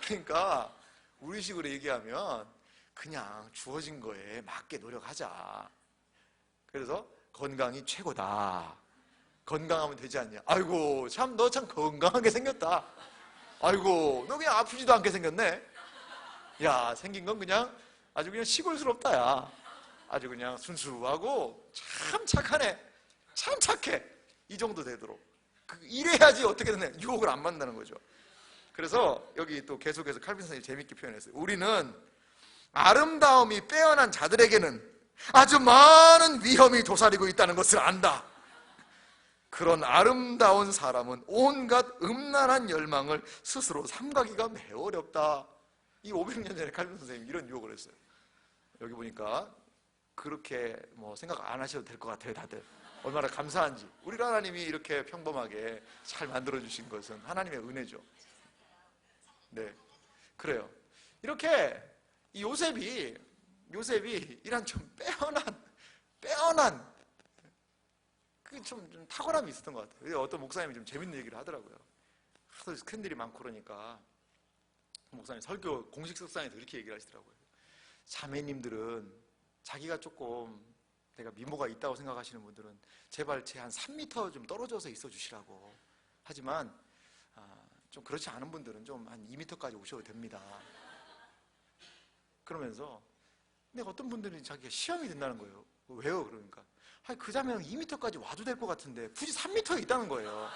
A: 그러니까 우리식으로 얘기하면 그냥 주어진 거에 맞게 노력하자. 그래서 건강이 최고다. 건강하면 되지 않냐. 아이고 참 너 참 건강하게 생겼다. 아이고 너 그냥 아프지도 않게 생겼네. 야, 생긴 건 그냥 아주 그냥 시골스럽다. 야, 아주 그냥 순수하고 참 착하네, 참 착해, 이 정도 되도록 이래야지 어떻게든 유혹을 안 만나는 거죠. 그래서 여기 또 계속해서 칼빈 선생님이 재밌게 표현했어요. 우리는 아름다움이 빼어난 자들에게는 아주 많은 위험이 도사리고 있다는 것을 안다. 그런 아름다운 사람은 온갖 음란한 열망을 스스로 삼가기가 매우 어렵다. 이 500년 전에 칼빈 선생님이 이런 유혹을 했어요. 여기 보니까 그렇게 생각 안 하셔도 될 것 같아요. 다들 얼마나 감사한지. 우리 하나님이 이렇게 평범하게 잘 만들어주신 것은 하나님의 은혜죠. 네, 그래요. 이렇게 이 요셉이 이런 좀 빼어난 그 좀 탁월함이 있었던 것 같아요. 어떤 목사님이 좀 재밌는 얘기를 하더라고요. 하도 스캔들이 많고 그러니까 목사님 설교 공식 석상에서 이렇게 얘기를 하시더라고요. 자매님들은 자기가 조금 내가 미모가 있다고 생각하시는 분들은 제발 제 한 3m 좀 떨어져서 있어 주시라고. 하지만 좀 그렇지 않은 분들은 좀 한 2m까지 오셔도 됩니다. 그러면서 근데 어떤 분들은 자기가 시험이 된다는 거예요. 왜요? 그러니까 그 자매는 2m까지 와도 될 것 같은데 굳이 3m에 있다는 거예요.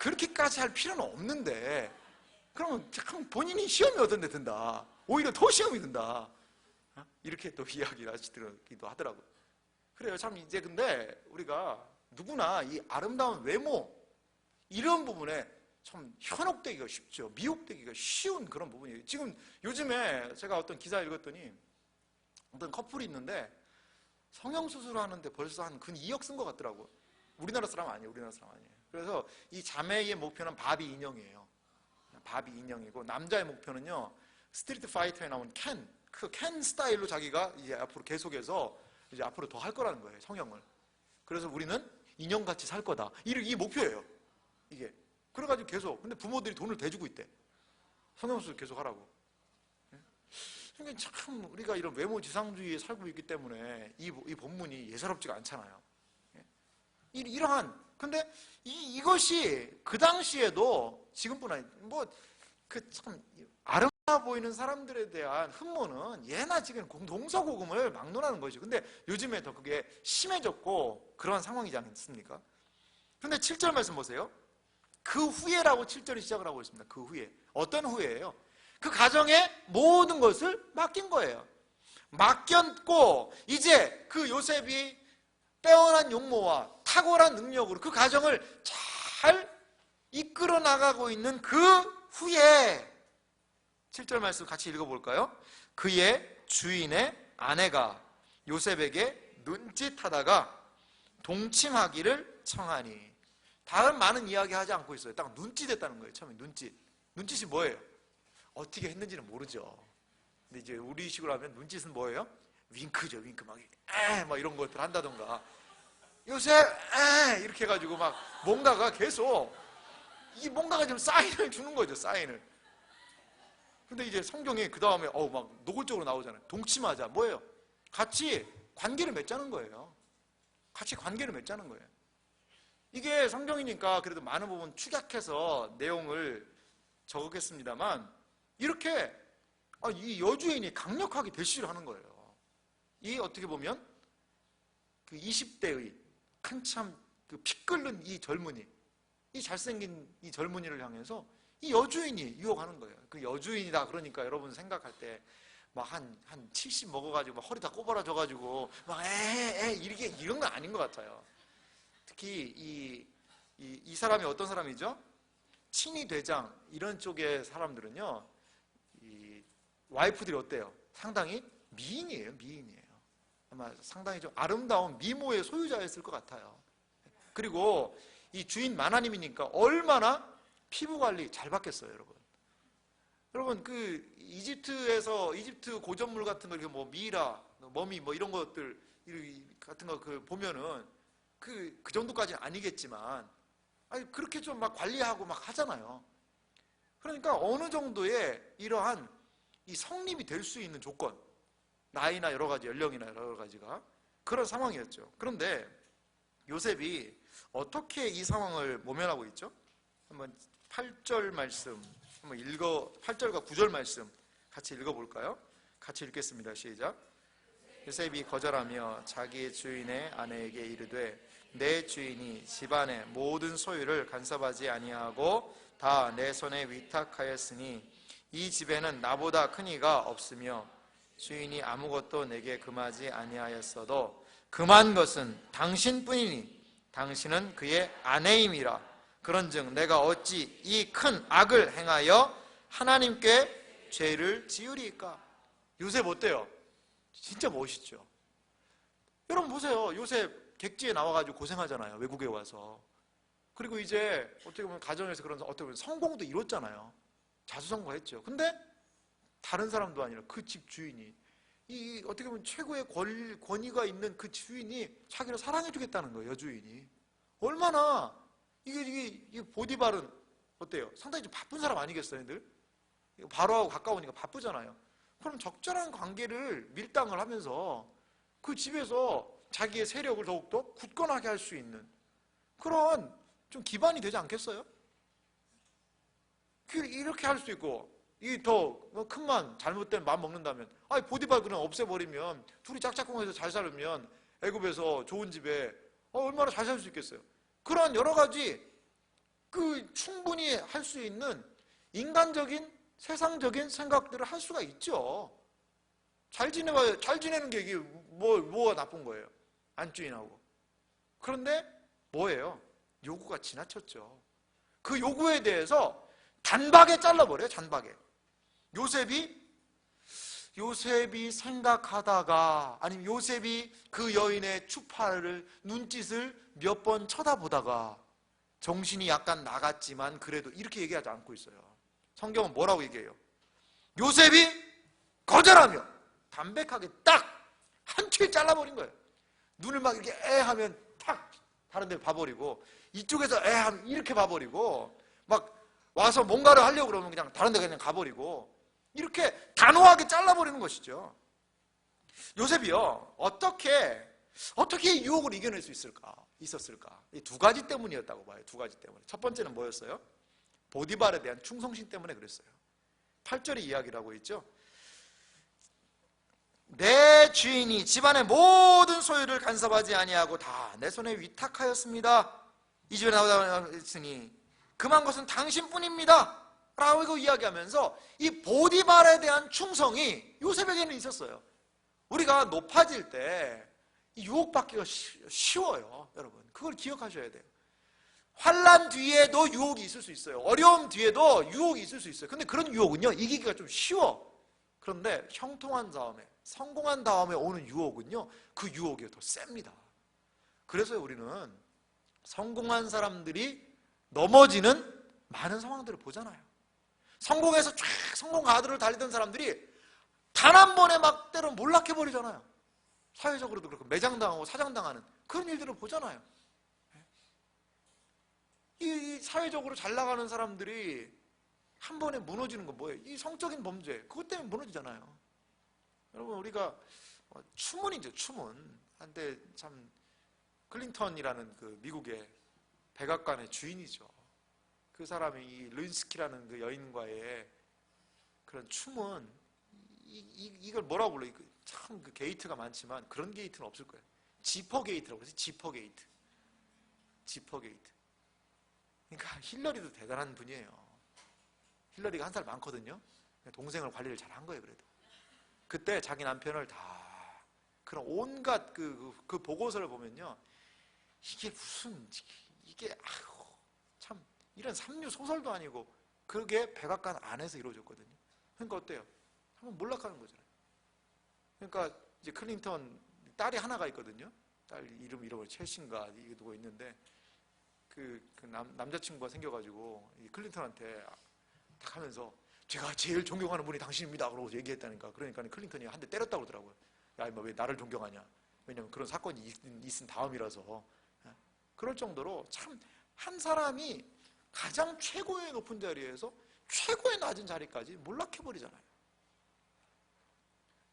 A: 그렇게까지 할 필요는 없는데 그러면 본인이 시험이 어떤 데 든다. 오히려 더 시험이 든다. 이렇게 또 이야기를 하시기도 하더라고요. 그래요. 참 이제 근데 우리가 누구나 이 아름다운 외모 이런 부분에 참 현혹되기가 쉽죠. 미혹되기가 쉬운 그런 부분이에요. 지금 요즘에 제가 어떤 기사 읽었더니 어떤 커플이 있는데 성형수술 하는데 벌써 한 근 2억 쓴 것 같더라고요. 우리나라 사람 아니에요. 그래서 이 자매의 목표는 바비 인형이에요. 바비 인형이고, 남자의 목표는요, 스트리트 파이터에 나온 켄 스타일로 자기가 이제 앞으로 계속해서 이제 앞으로 더 할 거라는 거예요, 성형을. 그래서 우리는 인형같이 살 거다. 이 목표예요, 이게. 그래가지고 계속. 근데 부모들이 돈을 대주고 있대. 성형수술 계속 하라고. 그러니까 참 우리가 이런 외모 지상주의에 살고 있기 때문에 이 본문이 예사롭지가 않잖아요. 이러한, 근데 이것이 그 당시에도 지금뿐 아니라 그 참 아름다워 보이는 사람들에 대한 흠모는 예나 지금 동서고금을 막론하는 것이죠. 근데 요즘에 더 그게 심해졌고 그런 상황이지 않습니까? 근데 7절 말씀 보세요. 그 후에라고 7절이 시작을 하고 있습니다. 그 후에. 어떤 후에예요? 그 가정의 모든 것을 맡긴 거예요. 맡겼고 이제 그 요셉이 빼어난 용모와 탁월한 능력으로 그 가정을 잘 이끌어 나가고 있는 그 후에 7절 말씀 같이 읽어볼까요? 그의 주인의 아내가 요셉에게 눈짓하다가 동침하기를 청하니. 다른 많은 이야기 하지 않고 있어요. 딱 눈짓했다는 거예요. 처음에 눈짓이 뭐예요? 어떻게 했는지는 모르죠. 근데 이제 우리식으로 하면 눈짓은 뭐예요? 윙크죠. 윙크 막 이런 것들 한다던가, 요셉 이렇게 해가지고 막 뭔가가 계속 뭔가가 좀 사인을 주는 거죠. 사인을. 근데 이제 성경에 그 다음에 막 노골적으로 나오잖아요. 동침하자. 뭐예요? 같이 관계를 맺자는 거예요. 같이 관계를 맺자는 거예요. 이게 성경이니까 그래도 많은 부분 축약해서 내용을 적었겠습니다만, 이렇게 이 여주인이 강력하게 대시를 하는 거예요. 이 어떻게 보면 그 20대의 한참 그 피 끓는 이 젊은이, 이 잘생긴 이 젊은이를 향해서 이 여주인이 유혹하는 거예요. 그 여주인이다 그러니까 여러분 생각할 때 막 한 70 먹어가지고 막 허리 다 꼬부라져가지고 막 이런 건 아닌 것 같아요. 특히 이 사람이 어떤 사람이죠? 친위 대장 이런 쪽의 사람들은요, 이 와이프들이 어때요? 상당히 미인이에요. 아마 상당히 좀 아름다운 미모의 소유자였을 것 같아요. 그리고 이 주인 만화님이니까 얼마나 피부 관리 잘 받겠어요, 여러분. 여러분 그 이집트 고전물 같은 거, 뭐 미이라, 머미 뭐 이런 것들 같은 거 그 보면은 그 정도까지는 아니겠지만, 그렇게 좀 막 관리하고 막 하잖아요. 그러니까 어느 정도의 이러한 이 성립이 될 수 있는 조건, 나이나 여러 가지, 연령이나 여러 가지가 그런 상황이었죠. 그런데 요셉이 어떻게 이 상황을 모면하고 있죠? 한번 8절 말씀 한번 8절과 9절 말씀 같이 읽어볼까요? 같이 읽겠습니다. 시작. 요셉이 거절하며 자기 주인의 아내에게 이르되 내 주인이 집안의 모든 소유를 간섭하지 아니하고 다 내 손에 위탁하였으니 이 집에는 나보다 큰 이가 없으며 주인이 아무것도 내게 금하지 아니하였어도 금한 것은 당신뿐이니 당신은 그의 아내임이라. 그런즉 내가 어찌 이 큰 악을 행하여 하나님께 죄를 지으리까? 요셉 어때요? 진짜 멋있죠. 여러분 보세요. 요셉 객지에 나와가지고 고생하잖아요. 외국에 와서. 그리고 이제 어떻게 보면 가정에서 그런 어떻게 보면 성공도 이뤘잖아요. 자수성가했죠. 근데 다른 사람도 아니라 그 집 주인이, 이 어떻게 보면 최고의 권위가 있는 그 주인이 자기를 사랑해주겠다는 거예요. 여주인이. 얼마나 이게 보디발은 어때요? 상당히 좀 바쁜 사람 아니겠어요, 얘들? 바로하고 가까우니까 바쁘잖아요. 그럼 적절한 관계를 밀당을 하면서 그 집에서 자기의 세력을 더욱더 굳건하게 할 수 있는 그런 좀 기반이 되지 않겠어요? 이렇게 할 수 있고, 이 더 큰 맘, 잘못된 마음 먹는다면, 보디발 그냥 없애버리면, 둘이 짝짝꿍해서 잘 살면 애굽에서 좋은 집에 얼마나 잘 살 수 있겠어요? 그런 여러 가지 충분히 할 수 있는 인간적인 세상적인 생각들을 할 수가 있죠. 잘 지내는 게 이게 뭐가 나쁜 거예요? 안주인하고. 그런데 뭐예요? 요구가 지나쳤죠. 그 요구에 대해서 단박에 잘라버려요. 단박에. 요셉이 생각하다가, 아니면 요셉이 그 여인의 추파를, 눈짓을 몇 번 쳐다보다가 정신이 약간 나갔지만 그래도 이렇게 얘기하지 않고 있어요. 성경은 뭐라고 얘기해요? 요셉이 거절하며 담백하게 딱 한 큐에 잘라버린 거예요. 눈을 막 이렇게 하면 탁 다른 데를 봐버리고, 이쪽에서 하면 이렇게 봐버리고, 막 와서 뭔가를 하려고 그러면 그냥 다른 데 그냥 가버리고, 이렇게 단호하게 잘라버리는 것이죠. 요셉이요, 어떻게 유혹을 이겨낼 수 있었을까? 이 두 가지 때문이었다고 봐요. 두 가지 때문에. 첫 번째는 뭐였어요? 보디발에 대한 충성심 때문에 그랬어요. 8절의 이야기라고 있죠. 내 주인이 집안의 모든 소유를 간섭하지 아니하고 다 내 손에 위탁하였습니다. 이 집에 나오다니 금한 것은 당신뿐입니다 라고 이야기하면서 이 보디발에 대한 충성이 요셉에게는 있었어요. 우리가 높아질 때 유혹받기가 쉬워요. 여러분, 그걸 기억하셔야 돼요. 환난 뒤에도 유혹이 있을 수 있어요. 어려움 뒤에도 유혹이 있을 수 있어요. 근데 그런 유혹은요, 이기기가 좀 쉬워. 그런데 형통한 다음에, 성공한 다음에 오는 유혹은요, 그 유혹이 더 셉니다. 그래서 우리는 성공한 사람들이 넘어지는 많은 상황들을 보잖아요. 성공해서 쫙 성공 가드를 달리던 사람들이 단 한 번에 막 때로는 몰락해버리잖아요. 사회적으로도 그렇고 매장당하고 사장당하는 그런 일들을 보잖아요. 이 사회적으로 잘 나가는 사람들이 한 번에 무너지는 건 뭐예요? 이 성적인 범죄, 그것 때문에 무너지잖아요. 여러분, 우리가 추문이죠, 추문. 한때 참 클린턴이라는 그 미국의 백악관의 주인이죠. 그 사람이 이 르인스키라는 그 여인과의 그런 추문, 이걸 뭐라고 불러요? 참 그 게이트가 많지만 그런 게이트는 없을 거예요. 지퍼 게이트라고 그러지, 지퍼 게이트. 지퍼 게이트. 그러니까 힐러리도 대단한 분이에요. 힐러리가 한 살 많거든요. 동생을 관리를 잘 한 거예요. 그래도 그때 자기 남편을 다 그런 온갖 그 보고서를 보면요, 이게 무슨 이게 참 이런 삼류 소설도 아니고 그게 백악관 안에서 이루어졌거든요. 그러니까 어때요? 한번 몰락하는 거잖아요. 그러니까 이제 클린턴 딸이 하나가 있거든요. 딸 이름을 첼신가 이게 누구 있는데 남자친구가 생겨가지고 이 클린턴한테 딱 하면서 제가 제일 존경하는 분이 당신입니다 그러고 얘기했다니까. 그러니까 클린턴이 한 대 때렸다고 그러더라고요. 야, 임마 왜 나를 존경하냐? 왜냐면 그런 사건이 있은 다음이라서. 그럴 정도로 참 한 사람이 가장 최고의 높은 자리에서 최고의 낮은 자리까지 몰락해버리잖아요.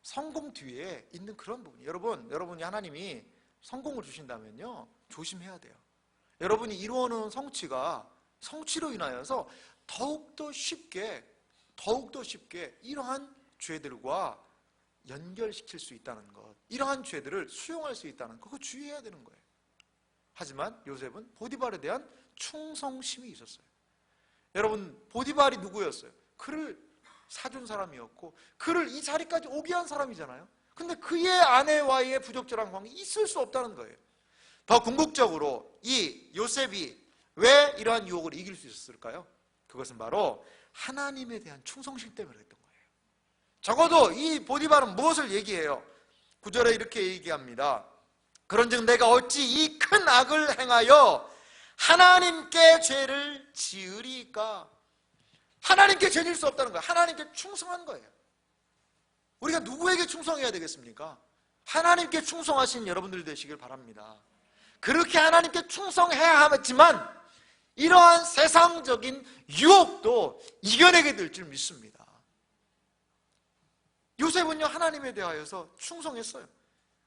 A: 성공 뒤에 있는 그런 부분. 여러분이 하나님이 성공을 주신다면요, 조심해야 돼요. 여러분이 이루어놓은 성취로 인하여서 더욱더 쉽게 이러한 죄들과 연결시킬 수 있다는 것, 이러한 죄들을 수용할 수 있다는 것, 그거 주의해야 되는 거예요. 하지만 요셉은 보디발에 대한 충성심이 있었어요. 여러분, 보디발이 누구였어요? 그를 사준 사람이었고 그를 이 자리까지 오게 한 사람이잖아요. 근데 그의 아내와의 부적절한 관계가 있을 수 없다는 거예요. 더 궁극적으로 이 요셉이 왜 이러한 유혹을 이길 수 있었을까요? 그것은 바로 하나님에 대한 충성심 때문에 그랬던 거예요. 적어도 이 보디발은 무엇을 얘기해요? 9절에 이렇게 얘기합니다. 그런즉 내가 어찌 이 큰 악을 행하여 하나님께 죄를 지으리까? 하나님께 죄 질 수 없다는 거예요. 하나님께 충성한 거예요. 우리가 누구에게 충성해야 되겠습니까? 하나님께 충성하신 여러분들 되시길 바랍니다. 그렇게 하나님께 충성해야 하지만 이러한 세상적인 유혹도 이겨내게 될 줄 믿습니다. 요셉은요, 하나님에 대하여서 충성했어요.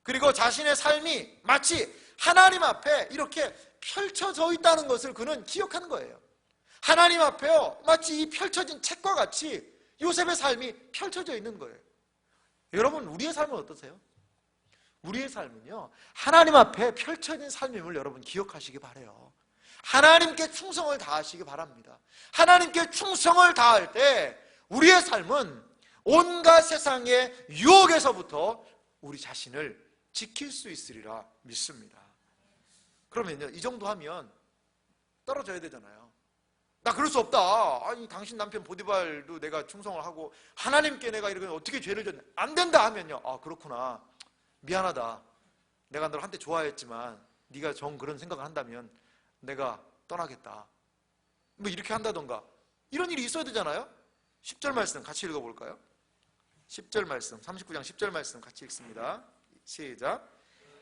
A: 그리고 자신의 삶이 마치 하나님 앞에 이렇게 펼쳐져 있다는 것을 그는 기억한 거예요. 하나님 앞에요, 마치 이 펼쳐진 책과 같이 요셉의 삶이 펼쳐져 있는 거예요. 여러분, 우리의 삶은 어떠세요? 우리의 삶은요, 하나님 앞에 펼쳐진 삶임을 여러분 기억하시기 바라요. 하나님께 충성을 다하시기 바랍니다. 하나님께 충성을 다할 때 우리의 삶은 온갖 세상의 유혹에서부터 우리 자신을 지킬 수 있으리라 믿습니다. 그러면요, 이 정도 하면 떨어져야 되잖아요. 나 그럴 수 없다. 아니, 당신 남편 보디발도 내가 충성을 하고 하나님께 내가 이렇게 어떻게 죄를 졌냐, 안 된다 하면요, 아, 그렇구나, 미안하다, 내가 널 한때 좋아했지만 네가 정 그런 생각을 한다면 내가 떠나겠다, 뭐 이렇게 한다던가 이런 일이 있어야 되잖아요. 10절 말씀 같이 읽어볼까요? 10절 말씀, 39장 10절 말씀 같이 읽습니다. 시작.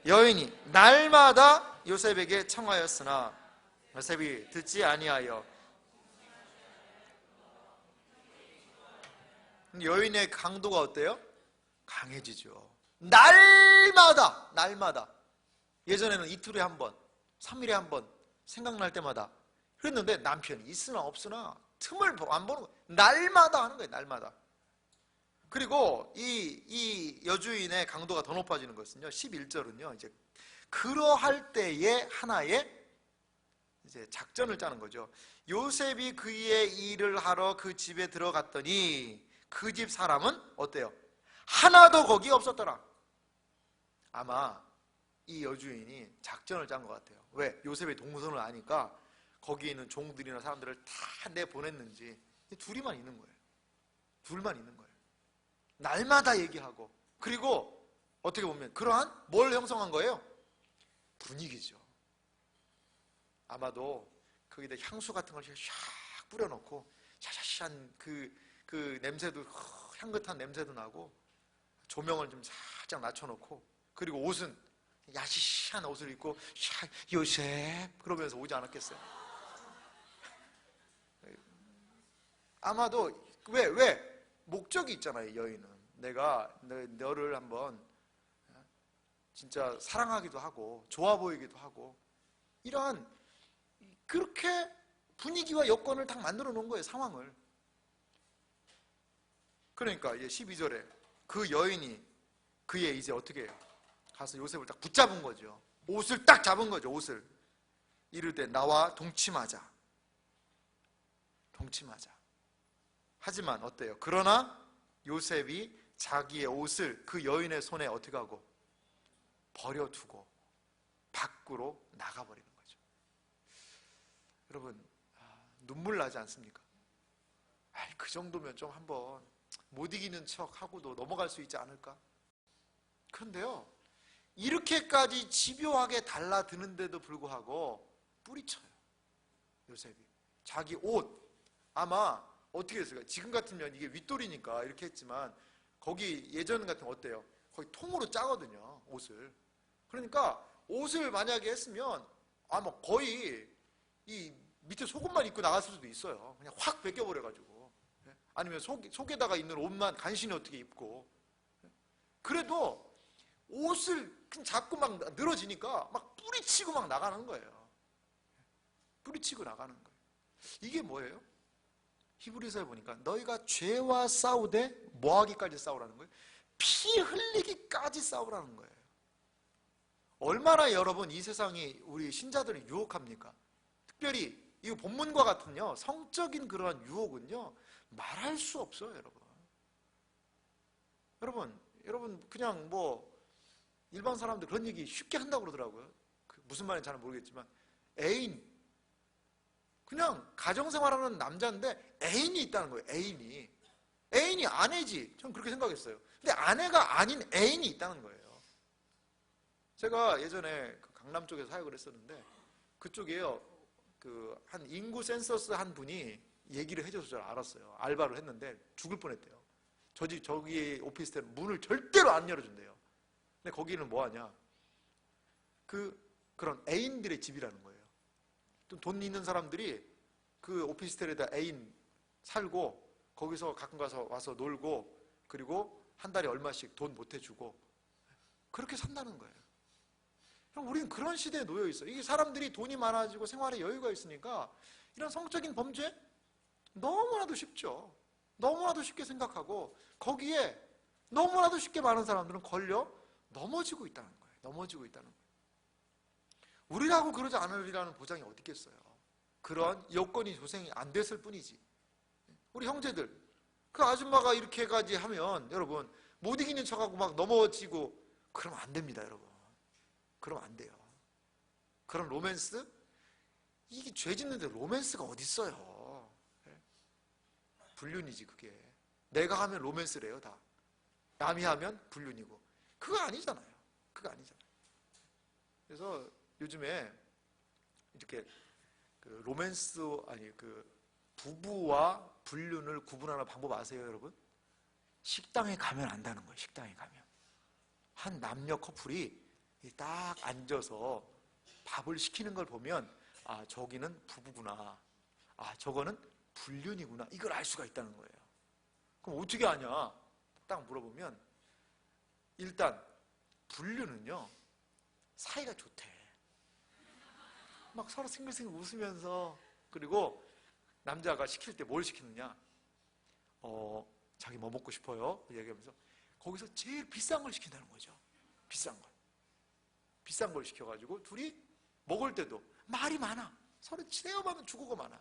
A: 여인이 날마다 요셉에게 청하였으나 요셉이 듣지 아니하여. 여인의 강도가 어때요? 강해지죠. 날마다. 예전에는 이틀에 한 번, 3일에 한 번 생각날 때마다 그랬는데 남편이 있으나 없으나 틈을 안 보는 거예요. 날마다 하는 거예요. 날마다. 그리고 이 여주인의 강도가 더 높아지는 것은요, 11절은요, 이제 그러할 때에 하나의 이제 작전을 짜는 거죠. 요셉이 그의 일을 하러 그 집에 들어갔더니 그 집 사람은 어때요? 하나도 거기 없었더라. 아마 이 여주인이 작전을 짠 것 같아요. 왜? 요셉의 동선을 아니까 거기 있는 종들이나 사람들을 다 내보냈는지 둘이만 있는 거예요. 둘만 있는 거예요. 날마다 얘기하고, 그리고 어떻게 보면 그러한 뭘 형성한 거예요? 분위기죠. 아마도 거기다 향수 같은 걸 샥 뿌려놓고 샤샤샤한 그 냄새도, 향긋한 냄새도 나고, 조명을 좀 살짝 낮춰놓고, 그리고 옷은 야시시한 옷을 입고 샥 요셉 그러면서 오지 않았겠어요? 아마도 왜? 목적이 있잖아요. 여인은 내가 너를 한번 진짜 사랑하기도 하고 좋아 보이기도 하고, 이러한 그렇게 분위기와 여건을 딱 만들어 놓은 거예요. 상황을. 그러니까 이제 12절에 그 여인이 그의 이제 어떻게 해요? 가서 요셉을 딱 붙잡은 거죠. 옷을 딱 잡은 거죠. 옷을. 이르되 나와 동침하자. 하지만 어때요? 그러나 요셉이 자기의 옷을 그 여인의 손에 어떻게 하고? 버려두고 밖으로 나가버리는 거죠. 여러분, 눈물 나지 않습니까? 그 정도면 좀 한번 못 이기는 척 하고도 넘어갈 수 있지 않을까? 그런데요, 이렇게까지 집요하게 달라드는데도 불구하고 뿌리쳐요. 요셉이 자기 옷, 아마 어떻게 했을까요? 지금 같으면 이게 윗돌이니까 이렇게 했지만, 거기 예전 같으면 어때요? 거의 통으로 짜거든요, 옷을. 그러니까 옷을 만약에 했으면 아마 거의 이 밑에 속옷만 입고 나갔을 수도 있어요. 그냥 확 벗겨버려가지고. 아니면 속에다가 있는 옷만 간신히 어떻게 입고. 그래도 옷을 그냥 잡고 막 늘어지니까 막 뿌리치고 막 나가는 거예요. 뿌리치고 나가는 거예요. 이게 뭐예요? 히브리서에 보니까 너희가 죄와 싸우되 뭐하기까지 싸우라는 거예요? 피 흘리기까지 싸우라는 거예요. 얼마나 여러분 이 세상이 우리 신자들이 유혹합니까? 특별히 이 본문과 같은요, 성적인 그러한 유혹은요, 말할 수 없어요. 여러분 그냥 뭐 일반 사람들 그런 얘기 쉽게 한다고 그러더라고요. 무슨 말인지 잘 모르겠지만, 애인, 그냥 가정생활하는 남자인데 애인이 있다는 거예요. 애인이 아내지. 저는 그렇게 생각했어요. 근데 아내가 아닌 애인이 있다는 거예요. 제가 예전에 강남 쪽에서 사역을 했었는데, 그쪽에요, 한 인구 센서스 한 분이 얘기를 해줘서 저를 알았어요. 알바를 했는데 죽을 뻔했대요. 저기 오피스텔은 문을 절대로 안 열어준대요. 근데 거기는 뭐 하냐? 그런 애인들의 집이라는 거예요. 좀 돈 있는 사람들이 그 오피스텔에다 애인 살고, 거기서 가끔 가서 와서 놀고, 그리고 한 달에 얼마씩 돈 보태주고, 그렇게 산다는 거예요. 우리는 그런 시대에 놓여 있어요. 이게 사람들이 돈이 많아지고 생활에 여유가 있으니까 이런 성적인 범죄 너무나도 쉽죠. 너무나도 쉽게 생각하고, 거기에 너무나도 쉽게 많은 사람들은 걸려 넘어지고 있다는 거예요. 우리라고 그러지 않으리라는 보장이 어디 있겠어요. 그런 여건이 조성이 안 됐을 뿐이지. 우리 형제들, 그 아줌마가 이렇게까지 하면 여러분 못 이기는 척하고 막 넘어지고 그러면 안 됩니다. 여러분, 그러면 안 돼요. 그런 로맨스, 이게 죄 짓는데 로맨스가 어디 있어요. 불륜이지. 그게 내가 하면 로맨스래요. 다 남이 하면 불륜이고. 그거 아니잖아요. 그래서 요즘에 이렇게 로맨스, 부부와 불륜을 구분하는 방법 아세요, 여러분? 식당에 가면 안다는 거예요. 식당에 가면 한 남녀 커플이 딱 앉아서 밥을 시키는 걸 보면 아, 저기는 부부구나, 아, 저거는 불륜이구나, 이걸 알 수가 있다는 거예요. 그럼 어떻게 아냐? 딱 물어보면 일단 불륜은요, 사이가 좋대. 막 서로 싱글싱글 웃으면서, 그리고 남자가 시킬 때 뭘 시키느냐, 자기 뭐 먹고 싶어요? 얘기하면서 거기서 제일 비싼 걸 시킨다는 거죠. 비싼 걸 시켜가지고 둘이 먹을 때도 말이 많아. 서로 대화하면 주고가 많아.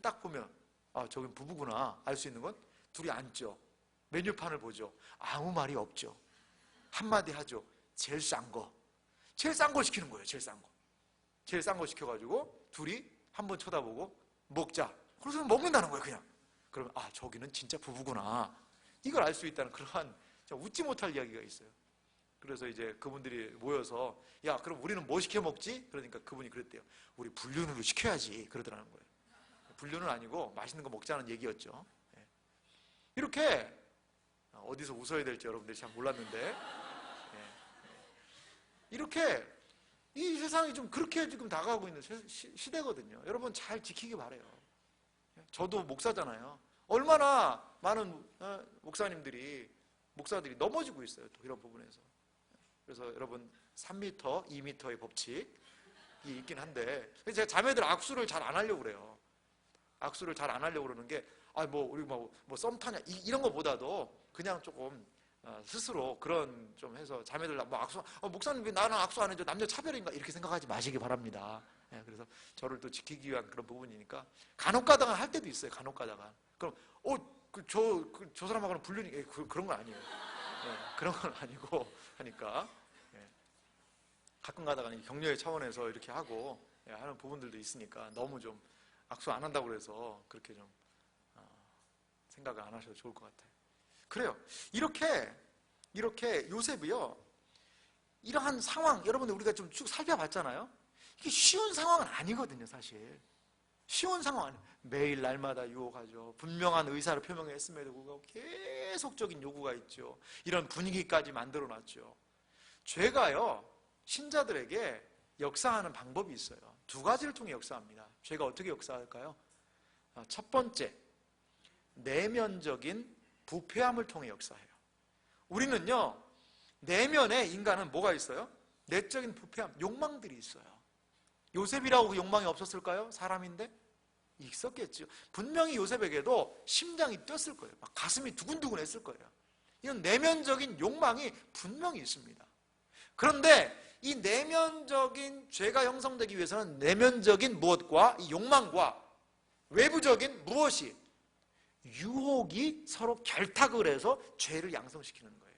A: 딱 보면 아, 저긴 부부구나 알 수 있는 건 둘이 앉죠. 메뉴판을 보죠. 아무 말이 없죠. 한마디 하죠. 제일 싼 거 시키는 거예요. 제일 싼 거 시켜가지고 둘이 한번 쳐다보고 먹자. 그래서 먹는다는 거예요. 그냥. 그러면 아, 저기는 진짜 부부구나, 이걸 알 수 있다는 그러한 웃지 못할 이야기가 있어요. 그래서 이제 그분들이 모여서 야, 그럼 우리는 뭐 시켜 먹지? 그러니까 그분이 그랬대요. 우리 불륜으로 시켜야지, 그러더라는 거예요. 불륜은 아니고 맛있는 거 먹자는 얘기였죠. 이렇게 어디서 웃어야 될지 여러분들이 잘 몰랐는데, 이렇게 이 세상이 좀 그렇게 지금 다가가고 있는 시대거든요. 여러분 잘 지키기 바라요. 저도 목사잖아요. 얼마나 많은 목사들이 넘어지고 있어요. 또 이런 부분에서. 그래서 여러분 3m, 2m의 법칙이 있긴 한데, 제가 자매들 악수를 잘 안 하려고 그래요. 악수를 잘 안 하려고 그러는 게, 우리 썸 타냐 이런 거보다도 그냥 조금 스스로 그런 좀 해서 자매들 악수, 목사님 왜 나랑 악수 안 해줘? 남녀 차별인가? 이렇게 생각하지 마시기 바랍니다. 그래서 저를 또 지키기 위한 그런 부분이니까 간혹 가다가 할 때도 있어요. 간혹 가다가. 그럼 저 사람하고는 불륜이 그런 건 아니에요. 그런 건 아니고 하니까 가끔 가다가 격려의 차원에서 이렇게 하고 하는 부분들도 있으니까 너무 좀 악수 안 한다고 해서 그렇게 좀 생각을 안 하셔도 좋을 것 같아요. 그래요. 이렇게 요셉이요, 이러한 상황, 여러분들 우리가 좀 쭉 살펴봤잖아요. 이게 쉬운 상황은 아니거든요. 사실 쉬운 상황 아니에요. 매일 날마다 유혹하죠. 분명한 의사를 표명했음에도 불구하고 계속적인 요구가 있죠. 이런 분위기까지 만들어놨죠. 죄가요, 신자들에게 역사하는 방법이 있어요. 두 가지를 통해 역사합니다. 죄가 어떻게 역사할까요? 첫 번째, 내면적인 부패함을 통해 역사해요. 우리는요, 내면에 인간은 뭐가 있어요? 내적인 부패함, 욕망들이 있어요. 요셉이라고 그 욕망이 없었을까요? 사람인데? 있었겠죠. 분명히 요셉에게도 심장이 뛰었을 거예요. 막 가슴이 두근두근 했을 거예요. 이런 내면적인 욕망이 분명히 있습니다. 그런데 이 내면적인 죄가 형성되기 위해서는 내면적인 무엇과 이 욕망과 외부적인 무엇이, 유혹이 서로 결탁을 해서 죄를 양성시키는 거예요.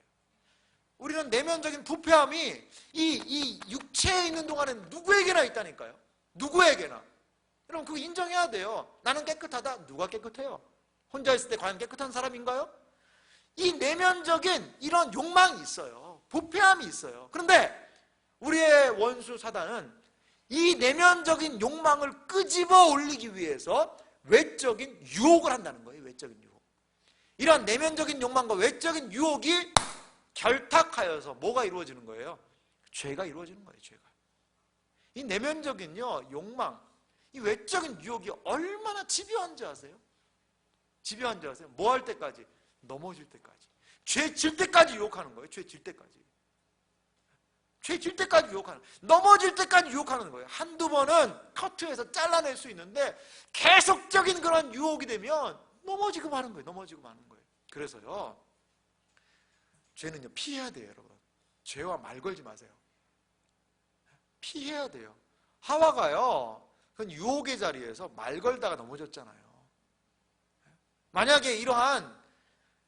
A: 우리는 내면적인 부패함이 이 육체에 있는 동안에 누구에게나 있다니까요. 누구에게나. 여러분 그거 인정해야 돼요. 나는 깨끗하다. 누가 깨끗해요? 혼자 있을 때 과연 깨끗한 사람인가요? 이 내면적인 이런 욕망이 있어요. 부패함이 있어요. 그런데 우리의 원수 사단은 이 내면적인 욕망을 끄집어 올리기 위해서 외적인 유혹을 한다는 거예요. 외적인 유혹. 이런 내면적인 욕망과 외적인 유혹이 결탁하여서 뭐가 이루어지는 거예요? 죄가 이루어지는 거예요. 죄가. 이 내면적인요 욕망, 이 외적인 유혹이 얼마나 집요한지 아세요? 집요한지 아세요? 뭐 할 때까지? 넘어질 때까지. 죄 질 때까지 유혹하는 거예요. 죄 질 때까지. 죄 질 때까지 유혹하는, 넘어질 때까지 유혹하는 거예요. 한두 번은 커트해서 잘라낼 수 있는데 계속적인 그런 유혹이 되면 넘어지고 마는 거예요. 넘어지고 마는 거예요. 그래서요, 죄는요 피해야 돼요. 여러분, 죄와 말 걸지 마세요. 피해야 돼요. 하와가요 그 유혹의 자리에서 말 걸다가 넘어졌잖아요. 만약에 이러한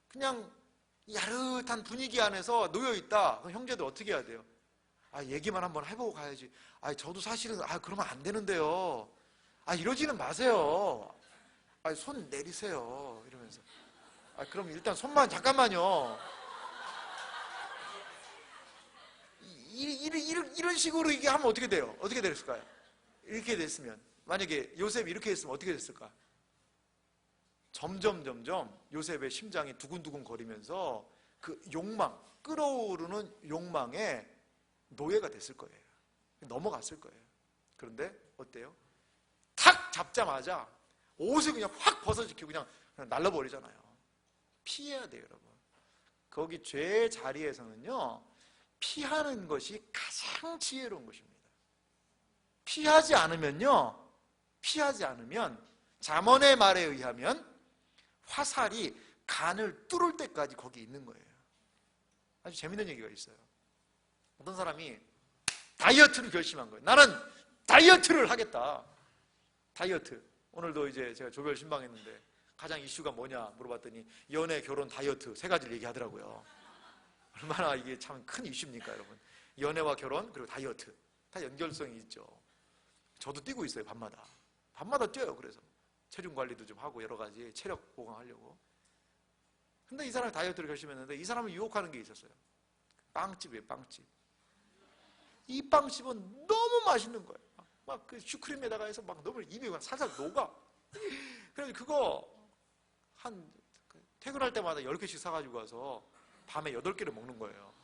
A: 그냥 야릇한 분위기 안에서 놓여있다, 그럼 형제들 어떻게 해야 돼요? 얘기만 한번 해보고 가야지. 저도 사실은 그러면 안 되는데요. 이러지는 마세요. 손 내리세요. 이러면서. 그럼 일단 손만 잠깐만요. 이런 식으로 이게 하면 어떻게 돼요? 어떻게 됐을까요? 이렇게 됐으면, 만약에 요셉이 이렇게 했으면 어떻게 됐을까? 점점 요셉의 심장이 두근두근 거리면서 그 욕망, 끓어오르는 욕망에 노예가 됐을 거예요. 넘어갔을 거예요. 그런데 어때요? 탁 잡자마자 옷을 그냥 확 벗어지키고 그냥 날라버리잖아요. 피해야 돼요, 여러분. 거기 죄의 자리에서는요, 피하는 것이 가장 지혜로운 것입니다. 피하지 않으면 잠언의 말에 의하면 화살이 간을 뚫을 때까지 거기 있는 거예요. 아주 재밌는 얘기가 있어요. 어떤 사람이 다이어트를 결심한 거예요. 나는 다이어트를 하겠다. 다이어트. 오늘도 이제 제가 조별 신방했는데 가장 이슈가 뭐냐 물어봤더니 연애, 결혼, 다이어트 세 가지를 얘기하더라고요. 얼마나 이게 참 큰 이슈입니까, 여러분? 연애와 결혼 그리고 다이어트 다 연결성이 있죠. 저도 뛰고 있어요, 밤마다 뛰어요. 그래서 체중 관리도 좀 하고 여러 가지 체력 보강하려고. 근데 이 사람이 다이어트를 결심했는데 이 사람을 유혹하는 게 있었어요. 빵집이에요, 빵집. 이 빵집은 너무 맛있는 거예요. 막 그 슈크림에다가 해서 막 너무 입에 살살 녹아. 그래서 그거 한 퇴근할 때마다 10개씩 사가지고 가서 밤에 8개를 먹는 거예요.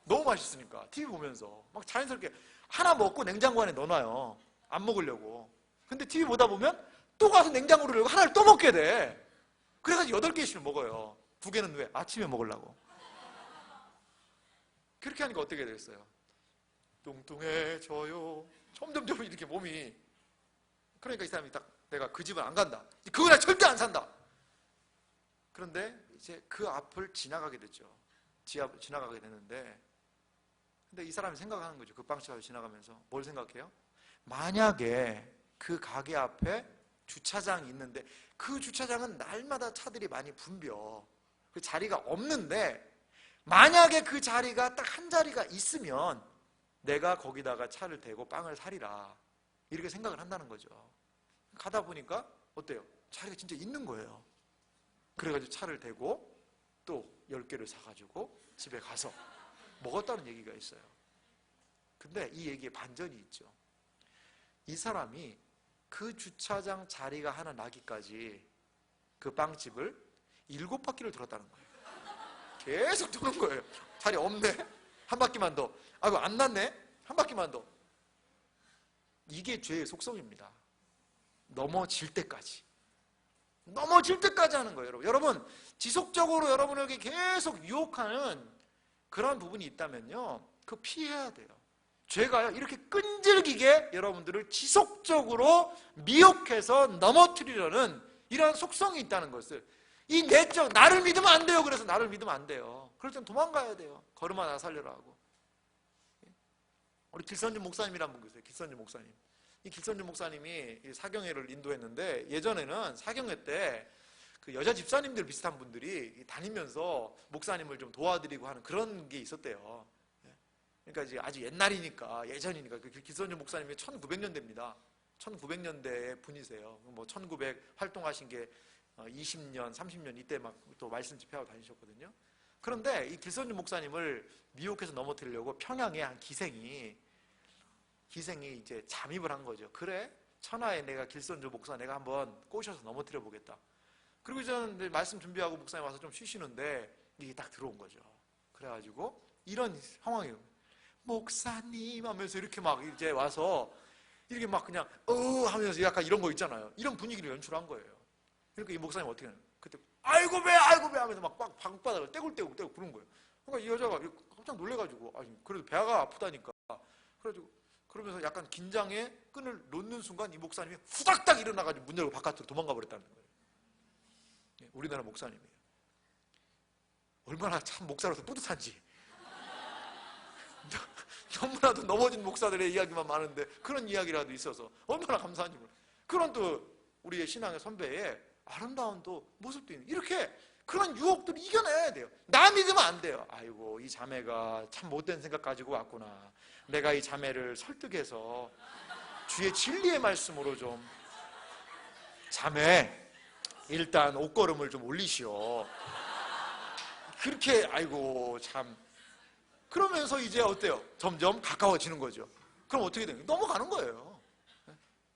A: 너무 맛있으니까 TV 보면서 막 자연스럽게 하나 먹고 냉장고 안에 넣어놔요. 안 먹으려고. 근데 TV 보다 보면 또 가서 냉장고를 열고 하나를 또 먹게 돼. 그래가지고 8개씩 먹어요. 2개는 왜? 아침에 먹으려고. 그렇게 하니까 어떻게 됐어요? 뚱뚱해져요. 점점 이렇게 몸이. 그러니까 이 사람이 딱 내가 그 집은 안 간다. 그거 절대 안 산다. 그런데 이제 그 앞을 지나가게 됐죠. 지나가게 됐는데, 근데 이 사람이 생각하는 거죠. 그 빵집 앞을 지나가면서 뭘 생각해요? 만약에 그 가게 앞에 주차장이 있는데 그 주차장은 날마다 차들이 많이 붐벼. 그 자리가 없는데 만약에 그 자리가 딱 한 자리가 있으면 내가 거기다가 차를 대고 빵을 사리라. 이렇게 생각을 한다는 거죠. 가다 보니까 어때요? 자리가 진짜 있는 거예요. 그래가지고 차를 대고 또 10개를 사가지고 집에 가서 먹었다는 얘기가 있어요. 근데 이 얘기에 반전이 있죠. 이 사람이 그 주차장 자리가 하나 나기까지 그 빵집을 7바퀴를 돌았다는 거예요. 계속 도는 거예요. 자리 없네? 한 바퀴만 더. 아이고, 안 났네? 한 바퀴만 더. 이게 죄의 속성입니다. 넘어질 때까지 하는 거예요, 여러분. 여러분, 지속적으로 여러분에게 계속 유혹하는 그런 부분이 있다면요, 그거 피해야 돼요. 죄가요, 이렇게 끈질기게 여러분들을 지속적으로 미혹해서 넘어뜨리려는 이런 속성이 있다는 것을, 이 내적, 나를 믿으면 안 돼요. 그래서 나를 믿으면 안 돼요. 그럴 땐 도망가야 돼요. 걸음아 나 살려라 하고. 우리 길선준 목사님이란 분 계세요. 길선준 목사님. 이 길선준 목사님이 사경회를 인도했는데, 예전에는 사경회 때 그 여자 집사님들 비슷한 분들이 다니면서 목사님을 좀 도와드리고 하는 그런 게 있었대요. 그러니까 이제 아주 옛날이니까, 예전이니까. 그 길선준 목사님이 1900년대입니다. 1900년대의 분이세요. 뭐 1900 활동하신 게 20년, 30년 이때 막 또 말씀 집회하고 다니셨거든요. 그런데 이 길선준 목사님을 미혹해서 넘어뜨리려고 평양에 한 기생이 이제 잠입을 한 거죠. 그래? 천하에 내가 길선준 목사 내가 한번 꼬셔서 넘어뜨려 보겠다. 그리고 저는 말씀 준비하고 목사님 와서 좀 쉬시는데 이게 딱 들어온 거죠. 그래가지고 이런 상황이에요. 목사님 하면서 이렇게 막 이제 와서 이렇게 막 그냥 하면서 약간 이런 거 있잖아요. 이런 분위기를 연출한 거예요. 그러니까 이 목사님 어떻게 하냐? 그때 아이고 배 하면서 막 방바닥을 떼굴떼굴 부른 거예요. 그러니까 이 여자가 깜짝 놀래가지고, 아니 그래도 배가 아프다니까. 그래가지고 그러면서 약간 긴장에 끈을 놓는 순간 이 목사님이 후닥닥 일어나가지고 문 열고 바깥으로 도망가 버렸다는 거예요. 우리나라 목사님이에요. 얼마나 참 목사로서 뿌듯한지. 너무나도 넘어진 목사들의 이야기만 많은데 그런 이야기라도 있어서 얼마나 감사한지 몰라요. 그런 또 우리의 신앙의 선배의 아름다운 또 모습도 있는, 이렇게 그런 유혹들을 이겨내야 돼요. 나 믿으면 안 돼요. 아이고, 이 자매가 참 못된 생각 가지고 왔구나. 내가 이 자매를 설득해서 주의 진리의 말씀으로 좀, 자매 일단 옷걸음을 좀 올리시오. 그렇게, 아이고 참. 그러면서 이제 어때요? 점점 가까워지는 거죠. 그럼 어떻게 돼요? 넘어가는 거예요.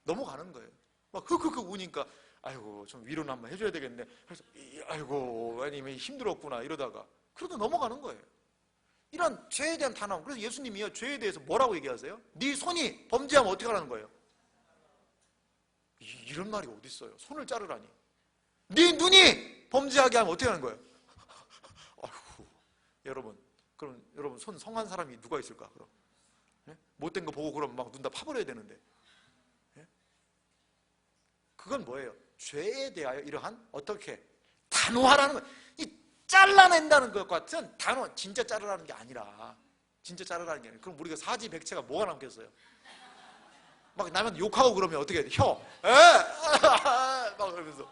A: 넘어가는 거예요. 막 흑흑흑 우니까, 아이고 좀 위로는 한번 해줘야 되겠네. 그래서 아이고 아니면 힘들었구나 이러다가 그러다 넘어가는 거예요. 이런 죄에 대한 단호함. 그래서 예수님이요 죄에 대해서 뭐라고 얘기하세요? 네 손이 범죄하면 어떻게 하라는 거예요? 이런 말이 어디 있어요? 손을 자르라니. 네 눈이 범죄하게 하면 어떻게 하는 거예요? 아이고 여러분, 그럼 여러분 손 성한 사람이 누가 있을까? 그럼 예? 못된 거 보고 그럼 막 눈 다 파버려야 되는데. 예? 그건 뭐예요? 죄에 대하여 이러한 어떻게 단호하라는 거예요. 이 잘라낸다는 것 같은 단호, 진짜 자르라는 게 아니라, 진짜 자르라는 게 아니라. 그럼 우리가 사지백체가 뭐가 남겠어요? 막 남한테 욕하고 그러면 어떻게 해야 돼? 혀! 에! 막 그러면서.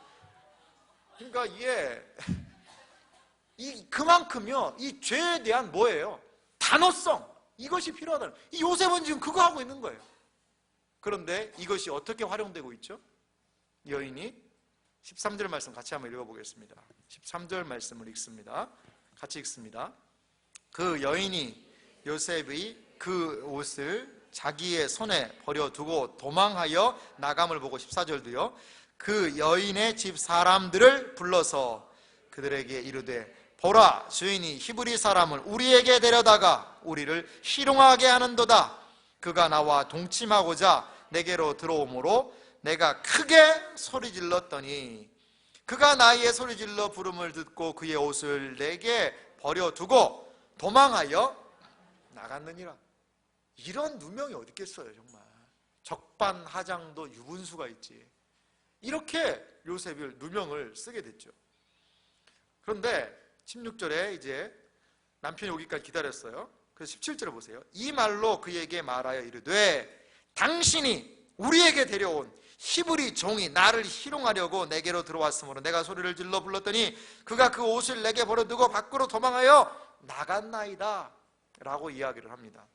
A: 그러니까 그만큼요 이 죄에 대한 뭐예요? 단호성, 이것이 필요하다는. 이 요셉은 지금 그거 하고 있는 거예요. 그런데 이것이 어떻게 활용되고 있죠? 여인이 13절 말씀 같이 한번 읽어보겠습니다. 13절 말씀을 읽습니다. 같이 읽습니다. 그 여인이 요셉의 그 옷을 자기의 손에 버려두고 도망하여 나감을 보고 14절도요. 그 여인의 집 사람들을 불러서 그들에게 이르되 보라, 주인이 히브리 사람을 우리에게 데려다가 우리를 희롱하게 하는도다. 그가 나와 동침하고자 내게로 들어오므로 내가 크게 소리 질렀더니 그가 나의 소리 질러 부름을 듣고 그의 옷을 내게 버려두고 도망하여 나갔느니라. 이런 누명이 어디 있겠어요. 정말 적반하장도 유분수가 있지. 이렇게 요셉이 누명을 쓰게 됐죠. 그런데 16절에 이제 남편이 오기까지 기다렸어요. 그래서 17절에 보세요. 이 말로 그에게 말하여 이르되 당신이 우리에게 데려온 히브리 종이 나를 희롱하려고 내게로 들어왔으므로 내가 소리를 질러 불렀더니 그가 그 옷을 내게 버려두고 밖으로 도망하여 나갔나이다 라고 이야기를 합니다.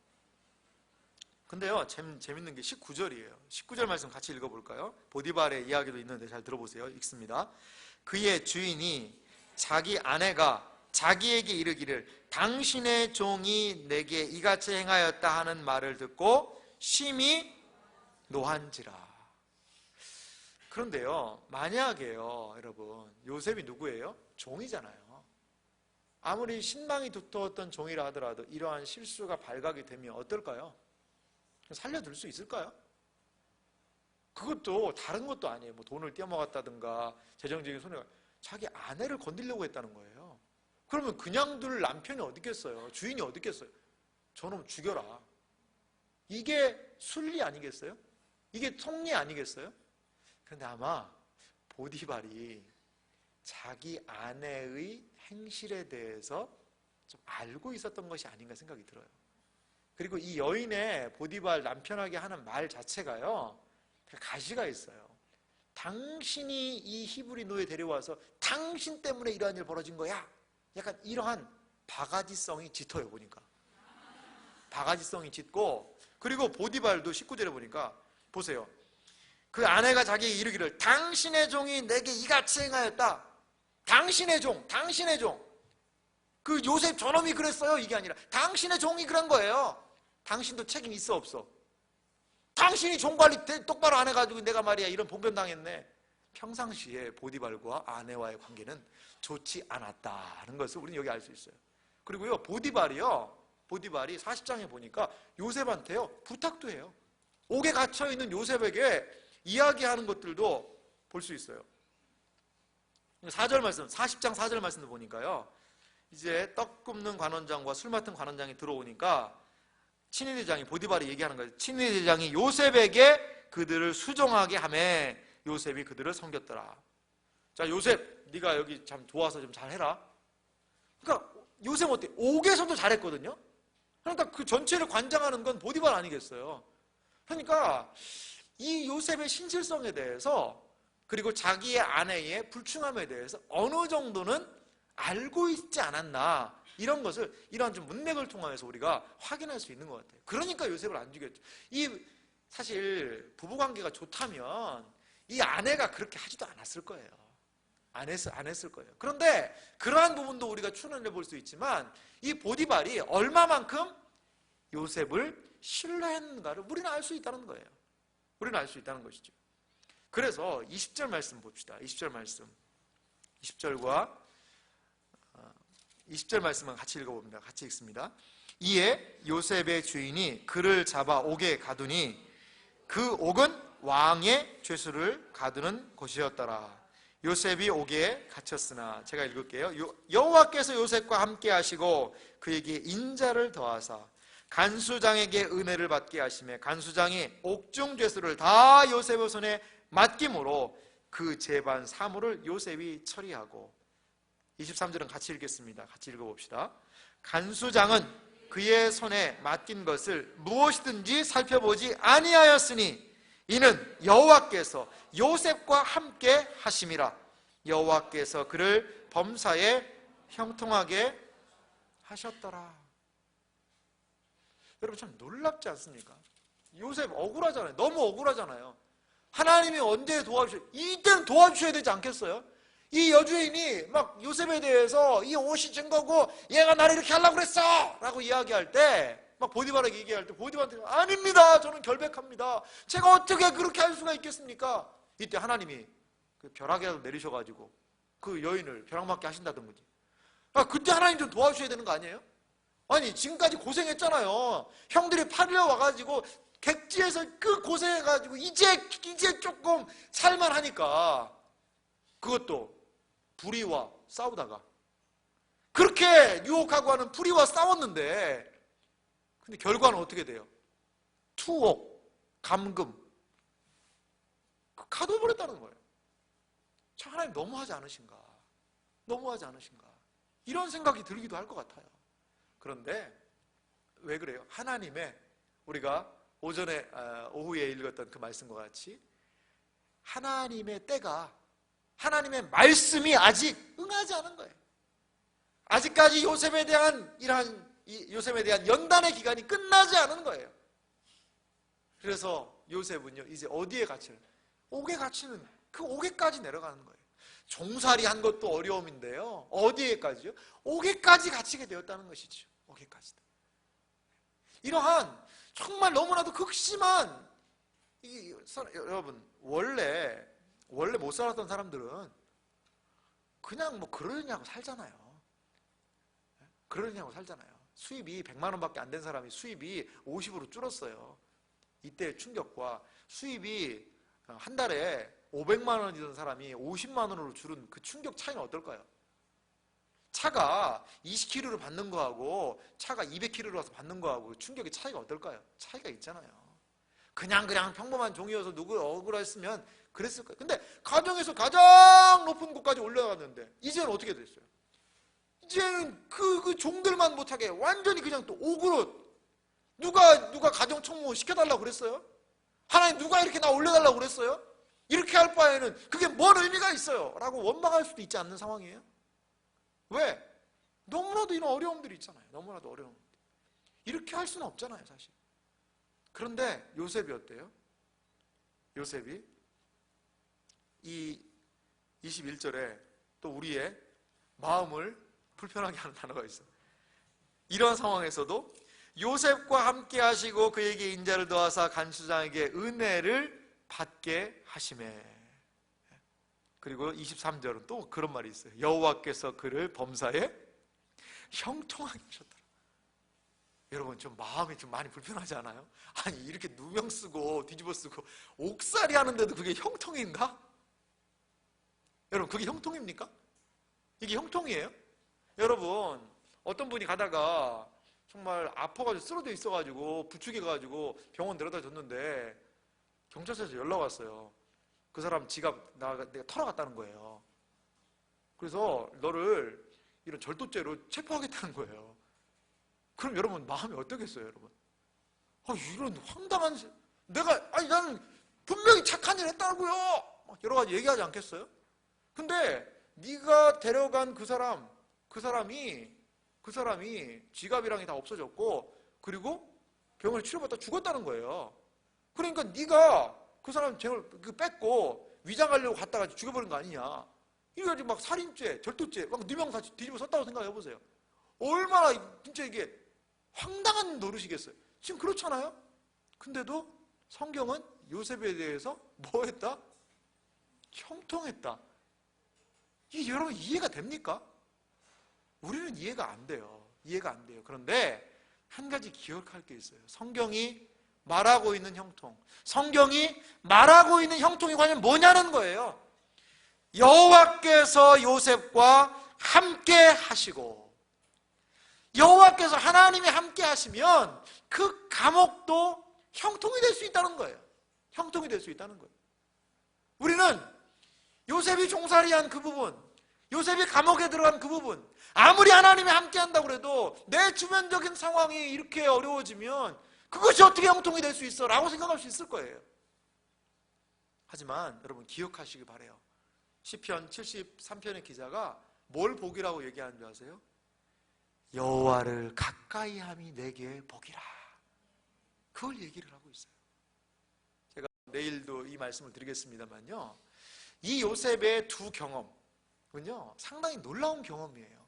A: 근데요 재밌는 게 19절이에요 19절 말씀 같이 읽어볼까요? 보디발의 이야기도 있는데 잘 들어보세요. 읽습니다. 그의 주인이 자기 아내가 자기에게 이르기를 당신의 종이 내게 이같이 행하였다 하는 말을 듣고 심히 노한지라. 그런데요 만약에요 여러분 요셉이 누구예요? 종이잖아요. 아무리 신망이 두터웠던 종이라 하더라도 이러한 실수가 발각이 되면 어떨까요? 살려둘 수 있을까요? 그것도 다른 것도 아니에요. 뭐 돈을 떼어먹었다든가 재정적인 손해가, 자기 아내를 건드리려고 했다는 거예요. 그러면 그냥 둘 남편이 어디 있겠어요? 주인이 어디 있겠어요? 저놈 죽여라. 이게 순리 아니겠어요? 이게 통리 아니겠어요? 그런데 아마 보디발이 자기 아내의 행실에 대해서 좀 알고 있었던 것이 아닌가 생각이 들어요. 그리고 이 여인의 보디발 남편에게 하는 말 자체가요 가시가 있어요. 당신이 이 히브리 노예 데려와서 당신 때문에 이러한 일 벌어진 거야. 약간 이러한 바가지성이 짙어요. 보니까 바가지성이 짙고, 그리고 보디발도 19절에 보니까 보세요. 그 아내가 자기에게 이르기를 당신의 종이 내게 이같이 행하였다. 당신의 종, 당신의 종. 그 요셉 저놈이 그랬어요. 이게 아니라 당신의 종이 그런 거예요. 당신도 책임 있어 없어? 당신이 종 관리 똑바로 안 해가지고 내가 말이야 이런 본변당했네. 평상시에 보디발과 아내와의 관계는 좋지 않았다는 것을 우리는 여기 알 수 있어요. 그리고요 보디발이 40장에 보니까 요셉한테요 부탁도 해요. 옥에 갇혀있는 요셉에게 이야기하는 것들도 볼 수 있어요. 4절 말씀, 40장 4절 말씀도 보니까요 이제 떡 굽는 관원장과 술 맡은 관원장이 들어오니까 친위대장이, 보디발이 얘기하는 거예요. 친위대장이 요셉에게 그들을 수종하게 하매 요셉이 그들을 섬겼더라. 자 요셉 네가 여기 참 도와서 좀 잘해라. 그러니까 요셉 어때? 옥에서도 잘했거든요. 그러니까 그 전체를 관장하는 건 보디발 아니겠어요. 그러니까 이 요셉의 신실성에 대해서, 그리고 자기의 아내의 불충함에 대해서 어느 정도는 알고 있지 않았나, 이런 것을 이러한 좀 문맥을 통해서 우리가 확인할 수 있는 것 같아요. 그러니까 요셉을 안 죽였죠. 사실 부부관계가 좋다면 이 아내가 그렇게 하지도 않았을 거예요. 안 했을 거예요. 그런데 그러한 부분도 우리가 추론해 볼 수 있지만 이 보디발이 얼마만큼 요셉을 신뢰했는가를 우리는 알 수 있다는 거예요. 우리는 알 수 있다는 것이죠. 그래서 20절 말씀 봅시다. 20절 말씀. 20절과 20절 말씀은 같이 읽어봅니다. 같이 읽습니다. 이에 요셉의 주인이 그를 잡아 옥에 가두니 그 옥은 왕의 죄수를 가두는 곳이었더라. 요셉이 옥에 갇혔으나, 제가 읽을게요. 여호와께서 요셉과 함께 하시고 그에게 인자를 더하사 간수장에게 은혜를 받게 하시매 간수장이 옥중 죄수를 다 요셉의 손에 맡김으로 그 재반 사물을 요셉이 처리하고. 23절은 같이 읽겠습니다. 같이 읽어봅시다. 간수장은 그의 손에 맡긴 것을 무엇이든지 살펴보지 아니하였으니 이는 여호와께서 요셉과 함께 하심이라. 여호와께서 그를 범사에 형통하게 하셨더라. 여러분 참 놀랍지 않습니까? 요셉 억울하잖아요. 너무 억울하잖아요. 하나님이 언제 도와주셔야, 이때는 도와주셔야 되지 않겠어요? 이 여주인이 막 요셉에 대해서 이 옷이 증거고 얘가 나를 이렇게 하려고 그랬어 라고 이야기할 때, 막 보디발에게 얘기할 때 보디발한테 아닙니다, 저는 결백합니다, 제가 어떻게 그렇게 할 수가 있겠습니까? 이때 하나님이 그 벼락이라도 내리셔가지고 그 여인을 벼락맞게 하신다던 거지. 그때 하나님 좀 도와주셔야 되는 거 아니에요? 아니 지금까지 고생했잖아요. 형들이 팔려 와가지고 객지에서 그 고생해가지고 이제 조금 살만하니까 그것도 불의와 싸우다가, 그렇게 유혹하고 하는 불의와 싸웠는데, 근데 결과는 어떻게 돼요? 투옥, 감금, 가둬버렸다는 거예요. 참 하나님 너무하지 않으신가? 너무하지 않으신가? 이런 생각이 들기도 할 것 같아요. 그런데 왜 그래요? 하나님의, 우리가 오후에 읽었던 그 말씀과 같이 하나님의 때가, 하나님의 말씀이 아직 응하지 않은 거예요. 아직까지 요셉에 대한 연단의 기간이 끝나지 않은 거예요. 그래서 요셉은요, 이제 어디에 갇혀요? 옥에 갇히는, 그 옥에까지 내려가는 거예요. 종살이 한 것도 어려움인데요, 어디에까지요? 옥에까지 갇히게 되었다는 것이죠. 옥에까지. 이러한 정말 너무나도 극심한, 여러분 원래 못 살았던 사람들은 그냥 뭐 그러려냐고 살잖아요. 그러려냐고 살잖아요. 수입이 100만 원밖에 안 된 사람이 수입이 50으로 줄었어요. 이때의 충격과, 수입이 한 달에 500만 원이던 사람이 50만 원으로 줄은 그 충격 차이는 어떨까요? 차가 20kg를 받는 거하고 차가 200kg로 와서 받는 거하고 충격의 차이가 어떨까요? 차이가 있잖아요. 그냥 평범한 종이어서 누구 억울했으면 그랬을 거예요. 근데 가정에서 가장 높은 곳까지 올라갔는데 이제는 어떻게 됐어요? 이제는 그 종들만 못하게 완전히 그냥 또 옥으로, 누가 가정 총무 시켜달라고 그랬어요? 하나님 누가 이렇게 나 올려달라고 그랬어요? 이렇게 할 바에는 그게 뭔 의미가 있어요? 라고 원망할 수도 있지 않는 상황이에요? 왜? 너무나도 이런 어려움들이 있잖아요. 너무나도 어려움. 이렇게 할 수는 없잖아요, 사실. 그런데 요셉이 어때요? 요셉이 이 21절에 또 우리의 마음을 불편하게 하는 단어가 있어요. 이러한 상황에서도 요셉과 함께 하시고 그에게 인자를 더하사 간수장에게 은혜를 받게 하시매. 그리고 23절은 또 그런 말이 있어요. 여호와께서 그를 범사에 형통하게 하셨더라. 여러분 좀 마음이 좀 많이 불편하지 않아요? 아니 이렇게 누명 쓰고 뒤집어 쓰고 옥살이 하는데도 그게 형통인가? 여러분 그게 형통입니까? 이게 형통이에요? 여러분 어떤 분이 가다가 정말 아파가지고 쓰러져 있어가지고 부축해가지고 병원 데려다 줬는데 경찰서에서 연락 왔어요. 그 사람 지갑 내가 털어갔다는 거예요. 그래서 너를 이런 절도죄로 체포하겠다는 거예요. 그럼 여러분 마음이 어떻겠어요, 여러분? 이런 황당한, 나는 분명히 착한 일 했다고요. 여러 가지 얘기하지 않겠어요? 근데 네가 데려간 그 사람이 지갑이랑이 다 없어졌고 그리고 병원에 치료받다 죽었다는 거예요. 그러니까 네가 그 사람 쟁을 뺏고 위장하려고 갔다가 죽여버린 거 아니냐. 이거 막 살인죄, 절도죄 막 누명 다 뒤집어 썼다고 생각해 보세요. 얼마나 진짜 이게 황당한 노릇이겠어요. 지금 그렇잖아요. 근데도 성경은 요셉에 대해서 뭐 했다? 형통했다. 이게 여러분 이해가 됩니까? 우리는 이해가 안 돼요. 이해가 안 돼요. 그런데 한 가지 기억할 게 있어요. 성경이 말하고 있는 형통, 성경이 말하고 있는 형통이 과연 뭐냐는 거예요. 여호와께서 요셉과 함께 하시고, 여호와께서 하나님이 함께 하시면 그 감옥도 형통이 될 수 있다는 거예요. 형통이 될 수 있다는 거예요. 우리는 요셉이 종살이한 그 부분, 요셉이 감옥에 들어간 그 부분, 아무리 하나님이 함께 한다고 해도 내 주변적인 상황이 이렇게 어려워지면 그것이 어떻게 형통이 될 수 있어? 라고 생각할 수 있을 거예요. 하지만 여러분 기억하시기 바라요. 시편 73편의 기자가 뭘 복이라고 얘기하는 줄 아세요? 여호와를 가까이 함이 내게 복이라. 그걸 얘기를 하고 있어요. 제가 내일도 이 말씀을 드리겠습니다만요, 이 요셉의 두 경험은요 상당히 놀라운 경험이에요.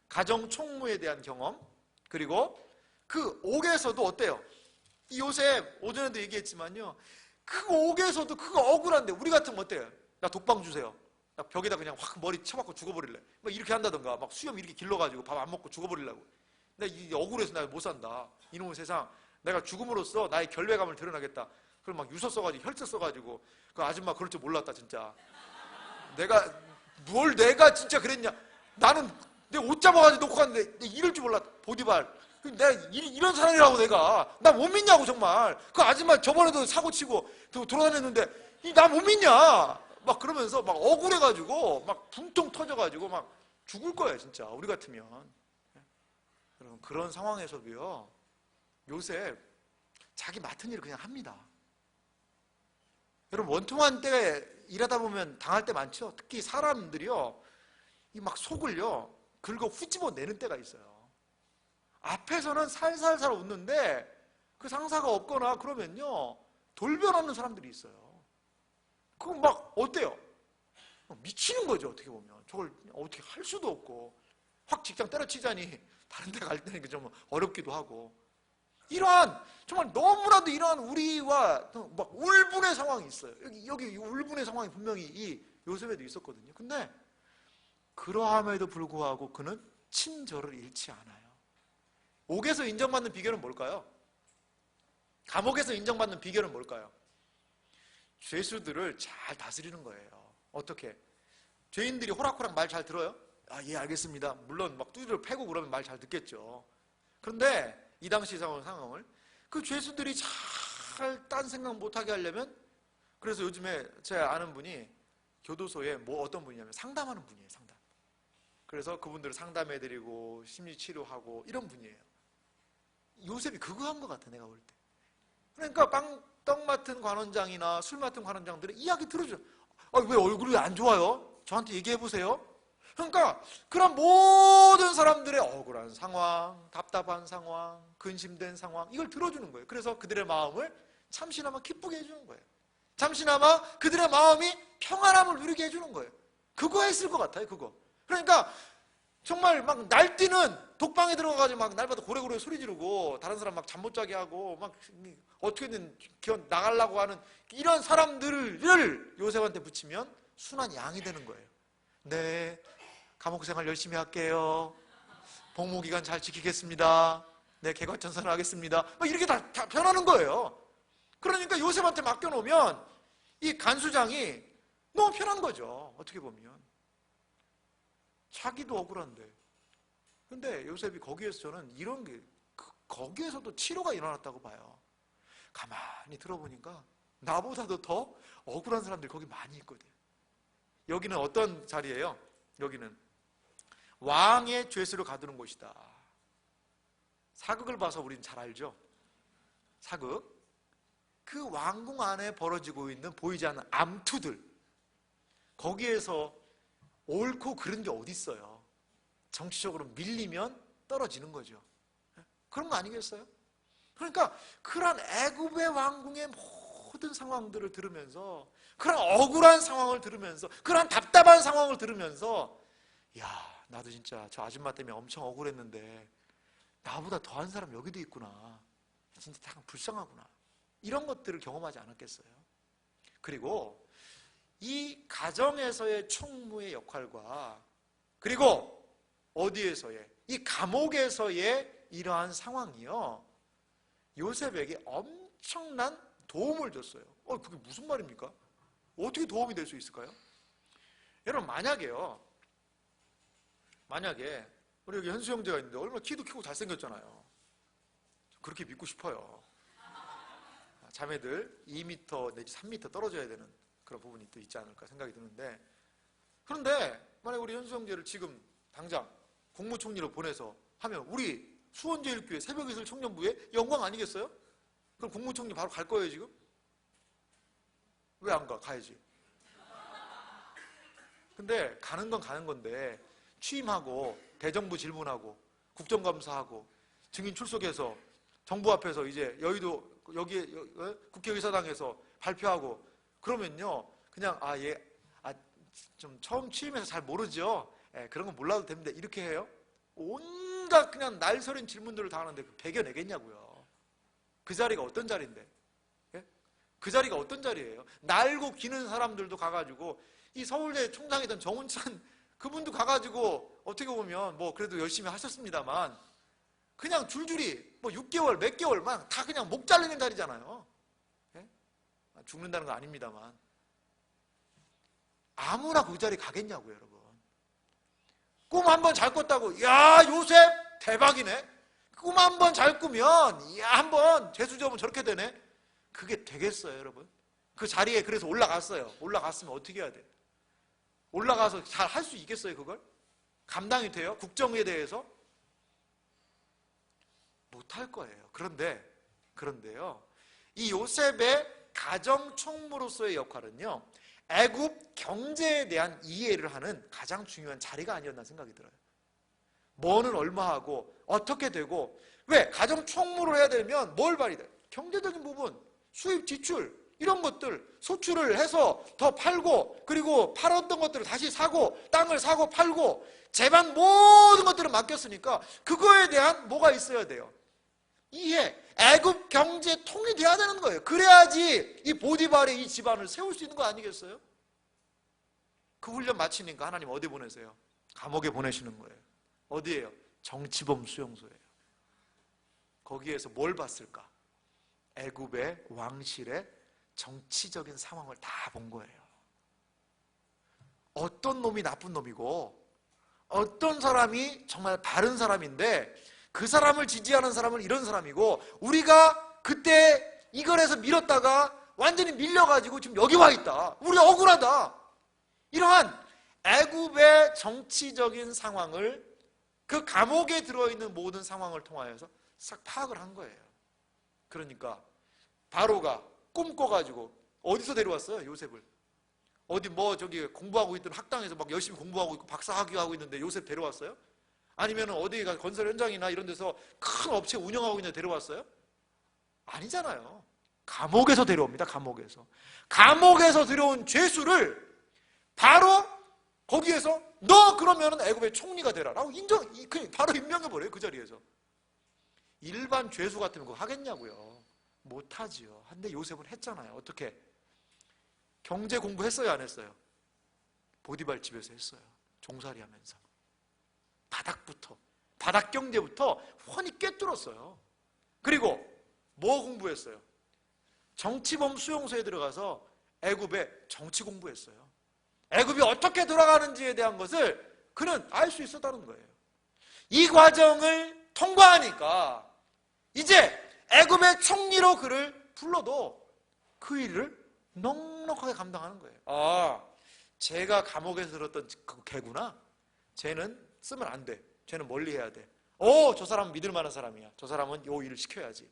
A: 가정 총무에 대한 경험, 그리고 그 옥에서도 어때요? 이 요셉 오전에도 얘기했지만요, 그 옥에서도 그거 억울한데 우리 같으면 어때요? 나 독방 주세요. 나 벽에다 그냥 확 머리 쳐박고 죽어버릴래. 막 이렇게 한다던가, 막 수염 이렇게 길러가지고 밥 안 먹고 죽어버리려고. 나 이 억울해서 나 못 산다. 이놈의 세상, 내가 죽음으로써 나의 결백감을 드러나겠다. 그럼 막 유서 써가지고 혈서 써가지고, 그 아줌마 그럴 줄 몰랐다 진짜. 내가 진짜 그랬냐? 나는 내 옷 잡아가지고 놓고 갔는데 내 이럴 줄 몰랐다. 보디발. 내가 이런 사람이라고 내가. 나 못 믿냐고 정말. 그 아줌마 저번에도 사고 치고 돌아다녔는데 나 못 믿냐? 막 그러면서 막 억울해가지고 막 분통 터져가지고 막 죽을 거예요 진짜 우리 같으면. 여러분 그런 상황에서도요 요셉 자기 맡은 일을 그냥 합니다. 여러분 원통한 때 일하다 보면 당할 때 많죠. 특히 사람들이요 이 막 속을요 긁어 후집어 내는 때가 있어요. 앞에서는 살살살 웃는데 그 상사가 없거나 그러면요 돌변하는 사람들이 있어요. 그럼 막 어때요? 미치는 거죠. 어떻게 보면 저걸 어떻게 할 수도 없고 확 직장 때려치자니 다른 데 갈 때는 좀 어렵기도 하고, 이러한 정말 너무나도 이러한 우리와 막 울분의 상황이 있어요. 여기 울분의 상황이 분명히 이 요셉에도 있었거든요. 근데 그러함에도 불구하고 그는 친절을 잃지 않아요. 옥에서 인정받는 비결은 뭘까요? 감옥에서 인정받는 비결은 뭘까요? 죄수들을 잘 다스리는 거예요. 어떻게? 죄인들이 호락호락 말 잘 들어요? 아, 예, 알겠습니다. 물론 막 두드려 패고 그러면 말 잘 듣겠죠. 그런데 이 당시 상황을 그 죄수들이 잘 딴 생각 못하게 하려면, 그래서 요즘에 제가 아는 분이 교도소에 어떤 분이냐면 상담하는 분이에요. 상담. 그래서 그분들을 상담해드리고 심리치료하고 이런 분이에요. 요셉이 그거 한 것 같아 내가 볼 때. 그러니까 떡 맡은 관원장이나 술 맡은 관원장들의 이야기 들어줘. 왜 얼굴이 안 좋아요? 저한테 얘기해보세요. 그러니까 그런 모든 사람들의 억울한 상황, 답답한 상황, 근심된 상황, 이걸 들어주는 거예요. 그래서 그들의 마음을 잠시나마 기쁘게 해주는 거예요. 잠시나마 그들의 마음이 평안함을 누리게 해주는 거예요. 그거 했을 것 같아요. 그거. 그러니까 정말 막 날뛰는 독방에 들어가가지고 막 날마다 고래고래 소리 지르고 다른 사람 막 잠 못 자게 하고 막 어떻게든 기어 나가려고 하는 이런 사람들을 요셉한테 붙이면 순한 양이 되는 거예요. 네, 감옥생활 열심히 할게요. 복무기간 잘 지키겠습니다. 네, 개과천선을 하겠습니다. 막 이렇게 다 변하는 거예요. 그러니까 요셉한테 맡겨놓으면 이 간수장이 너무 편한 거죠. 어떻게 보면. 자기도 억울한데. 근데 요셉이 거기에서 저는 이런 게, 거기에서도 치료가 일어났다고 봐요. 가만히 들어보니까 나보다도 더 억울한 사람들이 거기 많이 있거든. 여기는 어떤 자리예요? 여기는 왕의 죄수를 가두는 곳이다. 사극을 봐서 우리는 잘 알죠? 사극. 그 왕궁 안에 벌어지고 있는 보이지 않는 암투들, 거기에서 옳고 그른 게 어디 있어요? 정치적으로 밀리면 떨어지는 거죠. 그런 거 아니겠어요? 그러니까 그런 애굽의 왕궁의 모든 상황들을 들으면서, 그런 억울한 상황을 들으면서, 그런 답답한 상황을 들으면서, 야, 나도 진짜 저 아줌마 때문에 엄청 억울했는데 나보다 더한 사람 여기도 있구나. 진짜 참 불쌍하구나. 이런 것들을 경험하지 않았겠어요? 그리고 이 가정에서의 총무의 역할과 그리고 어디에서의 이 감옥에서의 이러한 상황이요, 요셉에게 엄청난 도움을 줬어요. 그게 무슨 말입니까? 어떻게 도움이 될 수 있을까요? 여러분, 만약에 우리 여기 현수 형제가 있는데 얼마나 키도 크고 잘생겼잖아요. 그렇게 믿고 싶어요. 자매들 2m 내지 3m 떨어져야 되는 그런 부분이 또 있지 않을까 생각이 드는데, 그런데 만약 우리 현수 형제를 지금 당장 국무총리로 보내서 하면 우리 수원제일교회 새벽이슬 청년부의 영광 아니겠어요? 그럼 국무총리 바로 갈 거예요 지금? 왜 안 가? 가야지. 근데 가는 건 가는 건데 취임하고 대정부 질문하고 국정감사하고 증인 출석해서 정부 앞에서 이제 여의도 여기에 국회의사당에서 발표하고 그러면요, 그냥 좀 처음 취임해서 잘 모르죠. 그런 건 몰라도 됩니다. 이렇게 해요. 온갖 그냥 날서린 질문들을 다 하는데 배겨내겠냐고요. 그 자리가 어떤 자리인데? 그 자리가 어떤 자리예요? 날고 기는 사람들도 가가지고, 이 서울대 총장이던 정운찬 그분도 가가지고 어떻게 보면 뭐 그래도 열심히 하셨습니다만, 그냥 줄줄이 뭐 6개월 몇 개월만 다 그냥 목 잘리는 자리잖아요. 죽는다는 거 아닙니다만 아무나 그 자리 가겠냐고요. 여러분, 꿈 한 번 잘 꿨다고 야 요셉 대박이네, 꿈 한 번 잘 꾸면 야 한번 재수점은 저렇게 되네, 그게 되겠어요 여러분? 그 자리에 그래서 올라갔어요. 올라갔으면 어떻게 해야 돼? 올라가서 잘 할 수 있겠어요? 그걸? 감당이 돼요? 국정에 대해서? 못할 거예요. 그런데요, 이 요셉의 가정 총무로서의 역할은요, 애굽 경제에 대한 이해를 하는 가장 중요한 자리가 아니었나 생각이 들어요. 뭐는 얼마 하고 어떻게 되고, 왜 가정 총무를 해야 되면 뭘 봐야 돼? 경제적인 부분, 수입 지출 이런 것들 소출을 해서 더 팔고, 그리고 팔았던 것들을 다시 사고, 땅을 사고 팔고, 재반 모든 것들을 맡겼으니까 그거에 대한 뭐가 있어야 돼요? 이해, 애굽 경제 통이 돼야 되는 거예요. 그래야지 이 보디발의 이 집안을 세울 수 있는 거 아니겠어요? 그 훈련 마치니까 하나님 어디 보내세요? 감옥에 보내시는 거예요. 어디예요? 정치범 수용소예요. 거기에서 뭘 봤을까? 애굽의 왕실의 정치적인 상황을 다 본 거예요. 어떤 놈이 나쁜 놈이고 어떤 사람이 정말 바른 사람인데 그 사람을 지지하는 사람은 이런 사람이고, 우리가 그때 이걸 해서 밀었다가 완전히 밀려가지고 지금 여기 와 있다, 우리 억울하다, 이러한 애굽의 정치적인 상황을, 그 감옥에 들어있는 모든 상황을 통하여서 싹 파악을 한 거예요. 그러니까 바로가 꿈꿔가지고 어디서 데려왔어요? 요셉을. 어디 저기 공부하고 있던 학당에서 막 열심히 공부하고 있고 박사학위 하고 있는데 요셉 데려왔어요? 아니면 어디가 건설 현장이나 이런 데서 큰 업체 운영하고 있는데 데려왔어요? 아니잖아요. 감옥에서 데려옵니다. 감옥에서 들여온 죄수를 바로 거기에서 너 그러면은 애굽의 총리가 되라 라고 바로 임명해버려요. 그 자리에서. 일반 죄수 같으면 그거 하겠냐고요. 못하지요. 근데 요셉은 했잖아요. 어떻게? 경제 공부했어요? 안 했어요? 보디발 집에서 했어요. 종살이 하면서. 바닥 경제부터 훤히 꿰뚫었어요. 그리고 뭐 공부했어요? 정치범 수용소에 들어가서 애굽의 정치 공부했어요. 애굽이 어떻게 돌아가는지에 대한 것을 그는 알 수 있었다는 거예요. 이 과정을 통과하니까 이제 애굽의 총리로 그를 불러도 그 일을 넉넉하게 감당하는 거예요. 제가 감옥에서 들었던 그 개구나. 쟤는 쓰면 안 돼. 쟤는 멀리 해야 돼. 저 사람은 믿을 만한 사람이야. 저 사람은 요 일을 시켜야지.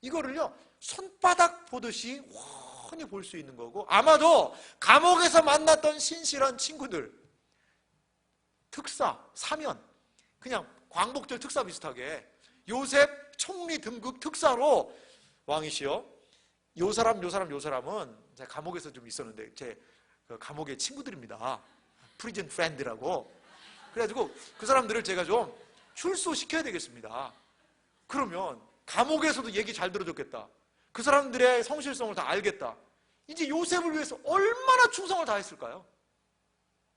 A: 이거를요, 손바닥 보듯이 훤히 볼 수 있는 거고, 아마도 감옥에서 만났던 신실한 친구들, 특사, 사면, 그냥 광복절 특사 비슷하게 요셉 총리 등급 특사로, 왕이시여, 요 사람은 제가 감옥에서 좀 있었는데 제 감옥의 친구들입니다. 프리즌 프렌드라고. 그래가지고 그 사람들을 제가 좀 출소시켜야 되겠습니다. 그러면 감옥에서도 얘기 잘 들어줬겠다. 그 사람들의 성실성을 다 알겠다. 이제 요셉을 위해서 얼마나 충성을 다했을까요?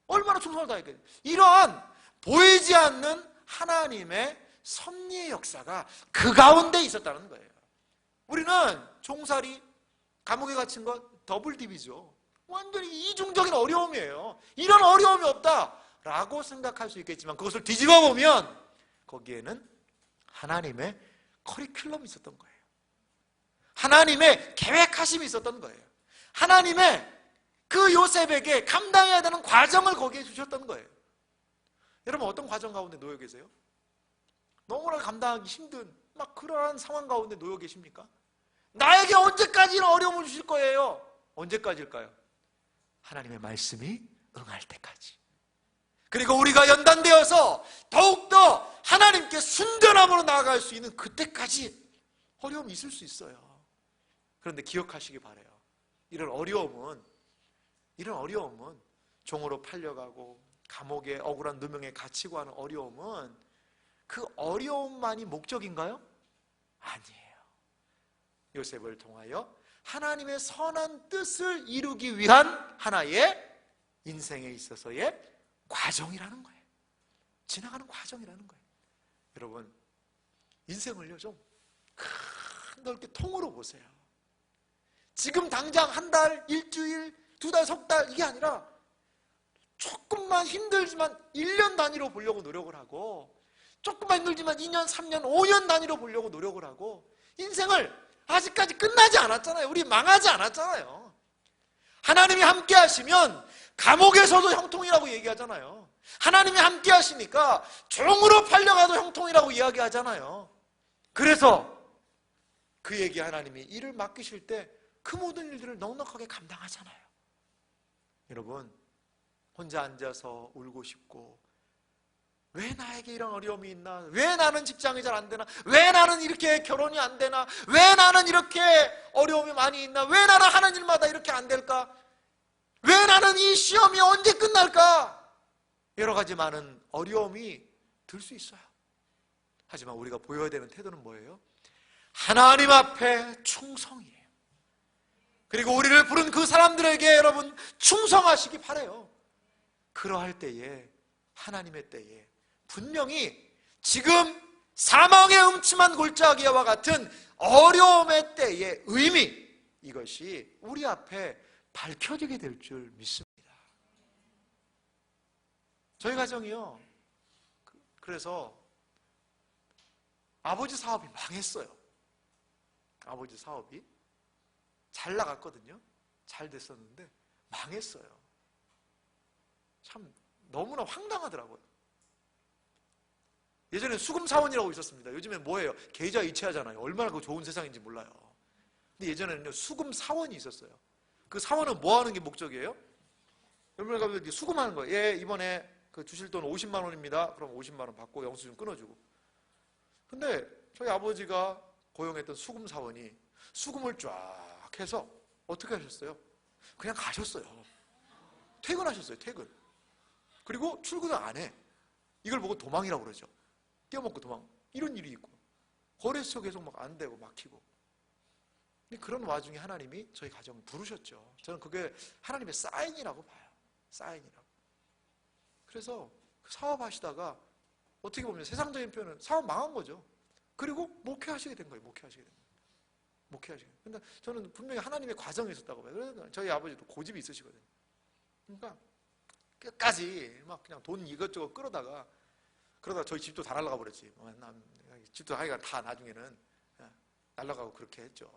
A: 얼마나 충성을 다했겠어요. 이러한 보이지 않는 하나님의 섭리의 역사가 그 가운데 있었다는 거예요. 우리는 종살이, 감옥에 갇힌 것 더블 딥이죠. 완전히 이중적인 어려움이에요. 이런 어려움이 없다라고 생각할 수 있겠지만 그것을 뒤집어 보면 거기에는 하나님의 커리큘럼이 있었던 거예요. 하나님의 계획하심이 있었던 거예요. 하나님의 그 요셉에게 감당해야 되는 과정을 거기에 주셨던 거예요. 여러분, 어떤 과정 가운데 놓여 계세요? 너무나 감당하기 힘든 막 그러한 상황 가운데 놓여 계십니까? 나에게 언제까지 이런 어려움을 주실 거예요? 언제까지일까요? 하나님의 말씀이 응할 때까지. 그리고 우리가 연단되어서 더욱더 하나님께 순전함으로 나아갈 수 있는 그때까지 어려움이 있을 수 있어요. 그런데 기억하시기 바라요. 이런 어려움은 종으로 팔려가고 감옥에 억울한 누명에 갇히고 하는 어려움은 그 어려움만이 목적인가요? 아니에요. 요셉을 통하여 하나님의 선한 뜻을 이루기 위한 하나의 인생에 있어서의 과정이라는 거예요. 지나가는 과정이라는 거예요. 여러분, 인생을요 좀 넓게 통으로 보세요. 지금 당장 한 달, 일주일, 두 달, 석 달 이게 아니라 조금만 힘들지만 1년 단위로 보려고 노력을 하고, 조금만 힘들지만 2년, 3년, 5년 단위로 보려고 노력을 하고, 인생을 아직까지 끝나지 않았잖아요. 우리 망하지 않았잖아요. 하나님이 함께 하시면 감옥에서도 형통이라고 얘기하잖아요. 하나님이 함께 하시니까 종으로 팔려가도 형통이라고 이야기하잖아요. 그래서 그에게 하나님이 일을 맡기실 때 그 모든 일들을 넉넉하게 감당하잖아요. 여러분, 혼자 앉아서 울고 싶고, 왜 나에게 이런 어려움이 있나? 왜 나는 직장이 잘 안 되나? 왜 나는 이렇게 결혼이 안 되나? 왜 나는 이렇게 어려움이 많이 있나? 왜 나는 하는 일마다 이렇게 안 될까? 왜 나는 이 시험이 언제 끝날까? 여러 가지 많은 어려움이 들 수 있어요. 하지만 우리가 보여야 되는 태도는 뭐예요? 하나님 앞에 충성이에요. 그리고 우리를 부른 그 사람들에게 여러분 충성하시기 바라요. 그러할 때에, 하나님의 때에 분명히 지금 사망의 음침한 골짜기와 같은 어려움의 때의 의미, 이것이 우리 앞에 밝혀지게 될 줄 믿습니다. 저희 가정이요, 그래서 아버지 사업이 망했어요. 아버지 사업이 잘 나갔거든요. 잘 됐었는데 망했어요. 참 너무나 황당하더라고요. 예전에 수금사원이라고 있었습니다. 요즘엔 뭐예요? 계좌 이체하잖아요. 얼마나 그 좋은 세상인지 몰라요. 근데 예전에는요, 수금사원이 있었어요. 그 사원은 뭐 하는 게 목적이에요? 여러분 가면 수금하는 거예요. 예, 이번에 그 주실 돈 50만 원입니다. 그럼 50만 원 받고 영수증 끊어주고. 근데 저희 아버지가 고용했던 수금사원이 수금을 쫙 해서 어떻게 하셨어요? 그냥 가셨어요. 퇴근하셨어요. 퇴근. 그리고 출근을 안 해. 이걸 보고 도망이라고 그러죠. 떼어먹고 도망. 이런 일이 있고, 거래처 계속 막 안 되고 막히고. 근데 그런 와중에 하나님이 저희 가정을 부르셨죠. 저는 그게 하나님의 사인이라고 봐요. 사인이라고. 그래서 사업하시다가 어떻게 보면 세상적인 표현은 사업 망한 거죠. 그리고 목회하시게 된 거예요. 목회하시게 된 거예요. 목회하시게. 근데 저는 분명히 하나님의 과정이 있었다고 봐요. 그래서 저희 아버지도 고집이 있으시거든요. 그러니까 끝까지 막 그냥 돈 이것저것 끌어다가, 그러다가 저희 집도 다 날아가 버렸지. 집도 하여간 다 나중에는 날아가고 그렇게 했죠.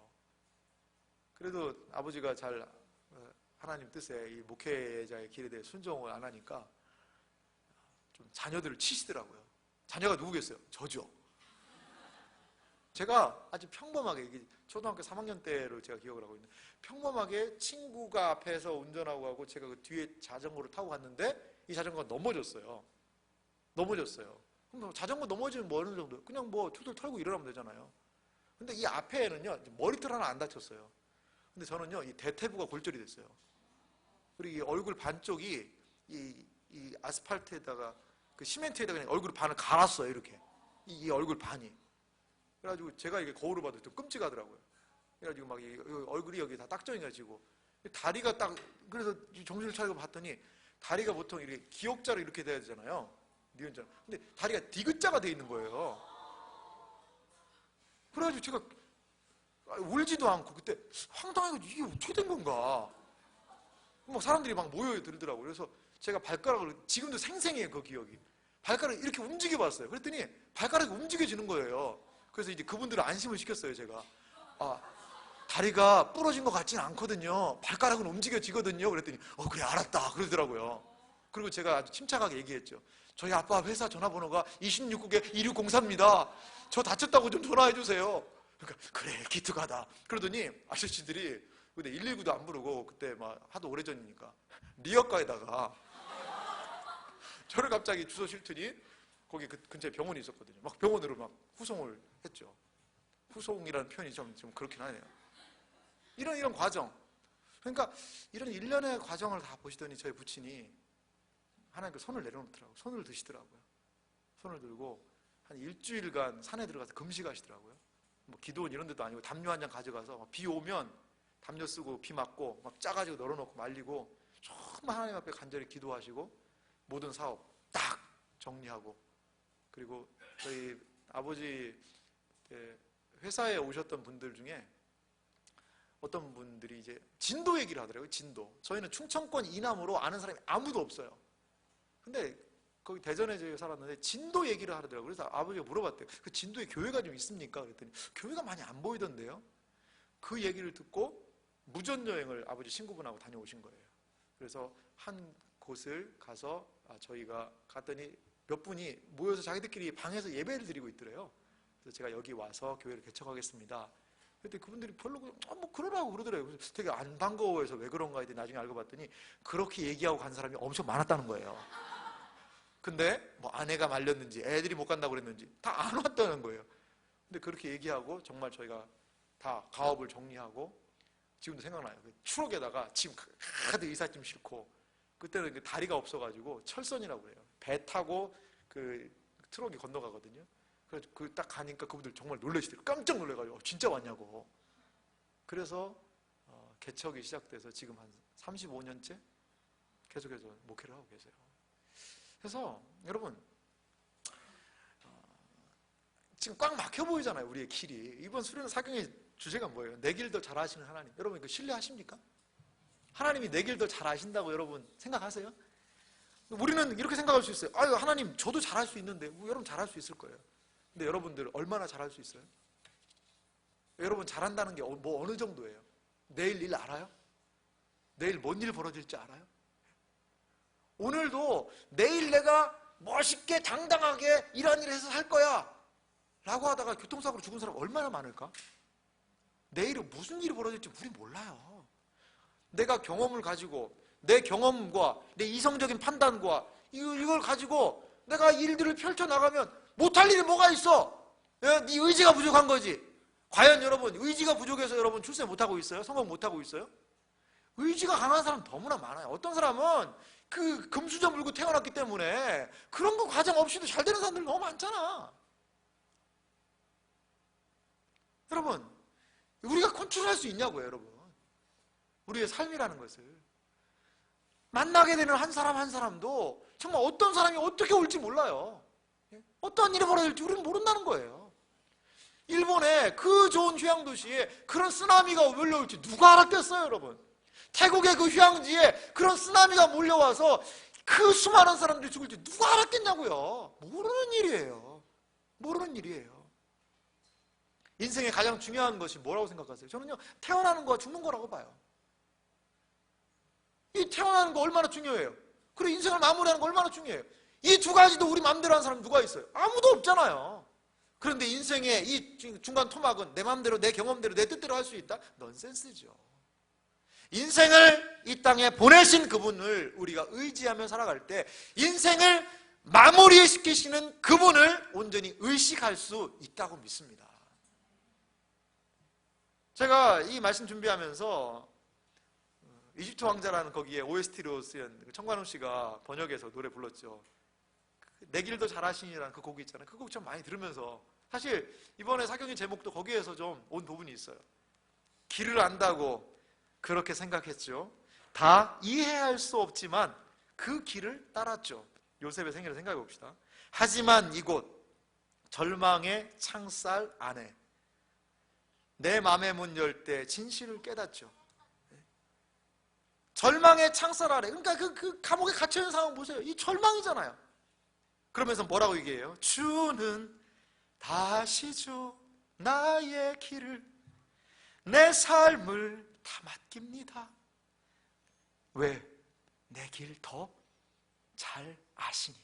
A: 그래도 아버지가 잘 하나님 뜻에 이 목회자의 길에 대해 순종을 안 하니까 좀 자녀들을 치시더라고요. 자녀가 누구겠어요? 저죠. 제가 아주 평범하게, 이게 초등학교 3학년 때로 제가 기억을 하고 있는데, 평범하게 친구가 앞에서 운전하고 가고 제가 그 뒤에 자전거를 타고 갔는데 이 자전거가 넘어졌어요. 그럼 자전거 넘어지면 뭐 어느 정도? 그냥 뭐 투들 털고 일어나면 되잖아요. 근데 이 앞에는요, 머리털 하나 안 다쳤어요. 근데 저는요, 이 대퇴부가 골절이 됐어요. 그리고 이 얼굴 반쪽이 이 아스팔트에다가 그 시멘트에다가 그냥 얼굴 반을 갈았어요. 이렇게. 이 얼굴 반이. 그래가지고 제가 이게 거울을 봐도 좀 끔찍하더라고요. 그래가지고 막 이 얼굴이 여기 다 딱정이가지고 다리가 딱, 그래서 정신을 차리고 봤더니 다리가 보통 이렇게 기역자로 이렇게 돼야 되잖아요. 니은자. 근데 다리가 디귿자가 돼 있는 거예요. 그래가지고 제가 울지도 않고 그때 황당해가지고 이게 어떻게 된 건가. 막 사람들이 막 모여들더라고요. 그래서 제가 발가락을, 지금도 생생해요, 그 기억이. 발가락을 이렇게 움직여 봤어요. 그랬더니 발가락이 움직여지는 거예요. 그래서 이제 그분들을 안심을 시켰어요, 제가. 다리가 부러진 것 같지는 않거든요. 발가락은 움직여지거든요. 그랬더니 그래, 알았다 그러더라고요. 그리고 제가 아주 침착하게 얘기했죠. 저희 아빠 회사 전화번호가 26국에 2603입니다. 저 다쳤다고 좀 전화해 주세요. 그러니까 그래, 기특하다. 그러더니 아저씨들이 근데 119도 안 부르고, 그때 막 하도 오래전이니까 리어카에다가 저를 갑자기 주소 실더니 거기 근처에 병원이 있었거든요. 막 병원으로 막 후송을 했죠. 후송이라는 표현이 좀 그렇긴 하네요. 이런 과정. 그러니까 이런 일련의 과정을 다 보시더니 저희 부친이 하나님께 손을 내려놓더라고요. 손을 드시더라고요. 손을 들고 한 일주일간 산에 들어가서 금식하시더라고요. 뭐 기도원 이런 데도 아니고 담요 한 장 가져가서 비 오면 담요 쓰고 비 맞고 막 짜가지고 널어놓고 말리고 정말 하나님 앞에 간절히 기도하시고 모든 사업 딱 정리하고, 그리고 저희 아버지 회사에 오셨던 분들 중에 어떤 분들이 이제 진도 얘기를 하더라고요. 진도. 저희는 충청권 이남으로 아는 사람이 아무도 없어요. 근데 거기 대전에 저희가 살았는데 진도 얘기를 하더라고요. 그래서 아버지가 물어봤대요. 그 진도에 교회가 좀 있습니까? 그랬더니 교회가 많이 안 보이던데요. 그 얘기를 듣고 무전여행을 아버지 친구분하고 다녀오신 거예요. 그래서 한 곳을 가서 저희가 갔더니 몇 분이 모여서 자기들끼리 방에서 예배를 드리고 있더래요. 그래서 제가 여기 와서 교회를 개척하겠습니다. 그때 그분들이 별로 뭐 그러라고 그러더래요. 그래서 되게 안 반가워해서 왜 그런가 했더니 나중에 알고 봤더니 그렇게 얘기하고 간 사람이 엄청 많았다는 거예요. 근데 뭐 아내가 말렸는지 애들이 못 간다고 그랬는지 다 안 왔다는 거예요. 근데 그렇게 얘기하고 정말 저희가 다 가업을 정리하고, 지금도 생각나요. 그 추억에다가 짐 가득 이삿짐 싣고, 그때는 다리가 없어가지고 철선이라고 그래요. 배 타고 그 트럭이 건너가거든요. 그래서 그 딱 가니까 그분들 정말 놀라시더라고요. 깜짝 놀래가지고 진짜 왔냐고. 그래서 개척이 시작돼서 지금 한 35년째 계속해서 목회를 하고 계세요. 그래서 여러분 지금 꽉 막혀 보이잖아요, 우리의 길이. 이번 수련 사경의 주제가 뭐예요? 내 길 더 잘 아시는 하나님. 여러분 이거 신뢰하십니까? 하나님이 내 길 더 잘 아신다고 여러분 생각하세요? 우리는 이렇게 생각할 수 있어요. 아유, 하나님 저도 잘할 수 있는데. 여러분 잘할 수 있을 거예요. 근데 여러분들 얼마나 잘할 수 있어요? 여러분 잘한다는 게 뭐 어느 정도예요? 내일 일 알아요? 내일 뭔 일 벌어질지 알아요? 오늘도 내일 내가 멋있게 당당하게 이런 일을 해서 살 거야 라고 하다가 교통사고로 죽은 사람 얼마나 많을까? 내일은 무슨 일이 벌어질지 우리 몰라요. 내가 경험을 가지고 내 경험과 내 이성적인 판단과 이걸 가지고 내가 일들을 펼쳐나가면 못할 일이 뭐가 있어? 네 의지가 부족한 거지. 과연 여러분 의지가 부족해서 여러분 출세 못하고 있어요? 성공 못하고 있어요? 의지가 강한 사람 너무나 많아요. 어떤 사람은 그 금수저 물고 태어났기 때문에 그런 거 과정 없이도 잘 되는 사람들 너무 많잖아. 여러분 우리가 컨트롤할 수 있냐고요, 여러분. 우리의 삶이라는 것을 만나게 되는 한 사람 한 사람도 정말 어떤 사람이 어떻게 올지 몰라요. 어떤 일이 벌어질지 우리는 모른다는 거예요. 일본의 그 좋은 휴양도시에 그런 쓰나미가 몰려올지 누가 알았겠어요, 여러분. 태국의 그 휴양지에 그런 쓰나미가 몰려와서 그 수많은 사람들이 죽을지 누가 알았겠냐고요. 모르는 일이에요. 모르는 일이에요. 인생의 가장 중요한 것이 뭐라고 생각하세요? 저는요, 태어나는 거와 죽는 거라고 봐요. 이 태어나는 거 얼마나 중요해요. 그리고 인생을 마무리하는 거 얼마나 중요해요. 이 두 가지도 우리 마음대로 하는 사람 누가 있어요? 아무도 없잖아요. 그런데 인생의 이 중간 토막은 내 마음대로 내 경험대로 내 뜻대로 할 수 있다? 넌센스죠. 인생을 이 땅에 보내신 그분을 우리가 의지하며 살아갈 때 인생을 마무리시키시는 그분을 온전히 의식할 수 있다고 믿습니다. 제가 이 말씀 준비하면서 이집트 왕자라는 거기에 OST로 쓰인 청관훈 씨가 번역해서 노래 불렀죠. 내 길도 잘하시니라는 그 곡이 있잖아요. 그 곡 좀 많이 들으면서 사실 이번에 사경의 제목도 거기에서 좀 온 부분이 있어요. 길을 안다고 그렇게 생각했죠. 다 이해할 수 없지만 그 길을 따랐죠. 요셉의 생애를 생각해 봅시다. 하지만 이곳 절망의 창살 안에 내 마음의 문 열 때 진실을 깨닫죠. 절망의 창살 아래, 그러니까 그 감옥에 갇혀있는 상황 보세요. 이 절망이잖아요. 그러면서 뭐라고 얘기해요? 주는 다시 주 나의 길을 내 삶을 다 맡깁니다. 왜? 내 길 더 잘 아시니.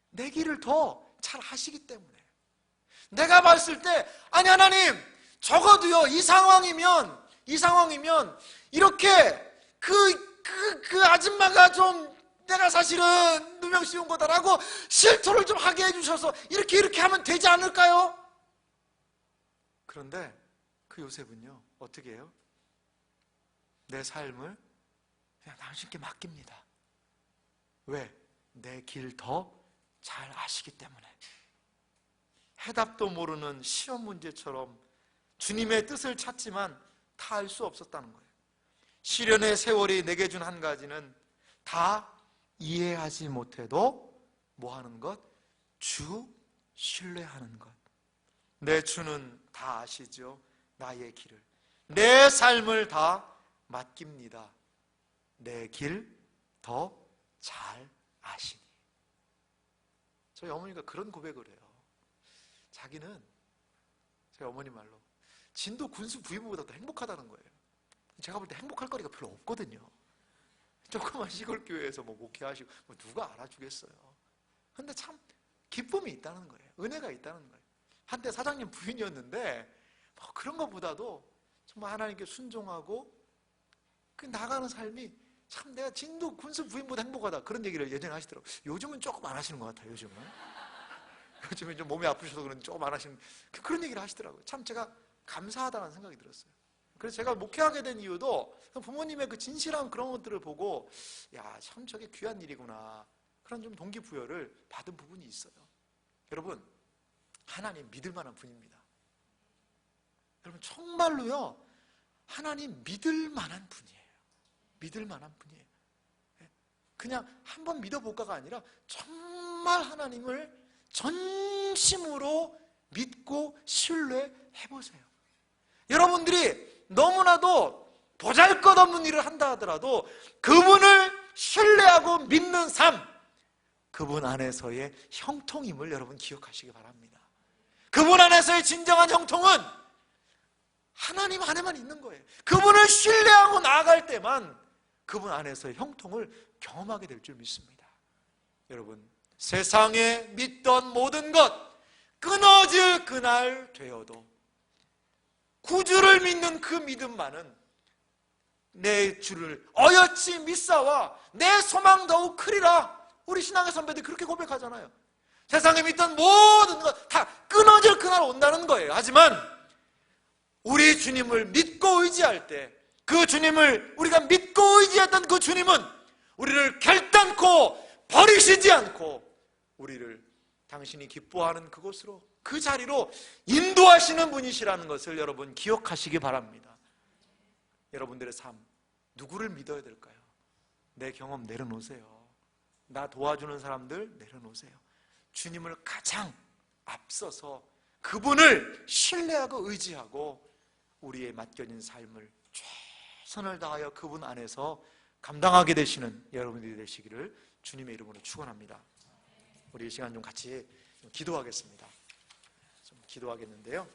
A: 내 길을 더 잘 아시기 때문에. 내가 봤을 때 아니 하나님 적어도요 이 상황이면 이렇게 그 아줌마가 좀 내가 사실은 누명 씌운 거다라고 실토를 좀 하게 해주셔서 이렇게 하면 되지 않을까요? 그런데 그 요셉은요 어떻게 해요? 내 삶을 그냥 당신께 맡깁니다. 왜? 내 길 더 잘 아시기 때문에. 해답도 모르는 시험 문제처럼 주님의 뜻을 찾지만 다 알 수 없었다는 거예요. 시련의 세월이 내게 준 한 가지는 다 이해하지 못해도 뭐 하는 것? 주 신뢰하는 것. 내 주는 다 아시죠? 나의 길을. 내 삶을 다 맡깁니다. 내 길 더 잘 아시니. 저희 어머니가 그런 고백을 해요. 자기는 저희 어머니 말로 진도 군수 부임보다 더 행복하다는 거예요. 제가 볼 때 행복할 거리가 별로 없거든요. 조그만 시골 교회에서 뭐 목회하시고 뭐 누가 알아주겠어요. 근데 참 기쁨이 있다는 거예요. 은혜가 있다는 거예요. 한때 사장님 부인이었는데 뭐 그런 것보다도 정말 하나님께 순종하고 그 나가는 삶이 참 내가 진도 군수 부인보다 행복하다 그런 얘기를 예전에 하시더라고요. 요즘은 조금 안 하시는 것 같아요. 요즘은 좀 몸이 아프셔서 그런지 조금 안 하시는 그런 얘기를 하시더라고요. 참 제가 감사하다는 생각이 들었어요. 그래서 제가 목회하게 된 이유도 부모님의 그 진실한 그런 것들을 보고 야, 참 저게 귀한 일이구나 그런 좀 동기부여를 받은 부분이 있어요. 여러분 하나님 믿을 만한 분입니다. 여러분 정말로요 하나님 믿을 만한 분이에요. 믿을 만한 분이에요. 그냥 한번 믿어볼까가 아니라 정말 하나님을 전심으로 믿고 신뢰해보세요. 여러분들이 너무나도 보잘것없는 일을 한다 하더라도 그분을 신뢰하고 믿는 삶, 그분 안에서의 형통임을 여러분 기억하시기 바랍니다. 그분 안에서의 진정한 형통은 하나님 안에만 있는 거예요. 그분을 신뢰하고 나아갈 때만 그분 안에서의 형통을 경험하게 될 줄 믿습니다. 여러분 세상에 믿던 모든 것 끊어질 그날 되어도 구주를 믿는 그 믿음만은 내 주를 어여치 믿사와 내 소망 더욱 크리라. 우리 신앙의 선배들이 그렇게 고백하잖아요. 세상에 믿던 모든 것 다 끊어질 그날 온다는 거예요. 하지만 우리 주님을 믿고 의지할 때 그 주님을 우리가 믿고 의지했던 그 주님은 우리를 결단코 버리시지 않고 우리를 당신이 기뻐하는 그곳으로 그 자리로 인도하시는 분이시라는 것을 여러분 기억하시기 바랍니다. 여러분들의 삶 누구를 믿어야 될까요? 내 경험 내려놓으세요. 나 도와주는 사람들 내려놓으세요. 주님을 가장 앞서서 그분을 신뢰하고 의지하고 우리의 맡겨진 삶을 최선을 다하여 그분 안에서 감당하게 되시는 여러분들이 되시기를 주님의 이름으로 축원합니다. 우리 이 시간 좀 같이 기도하겠습니다. 좀 기도하겠는데요.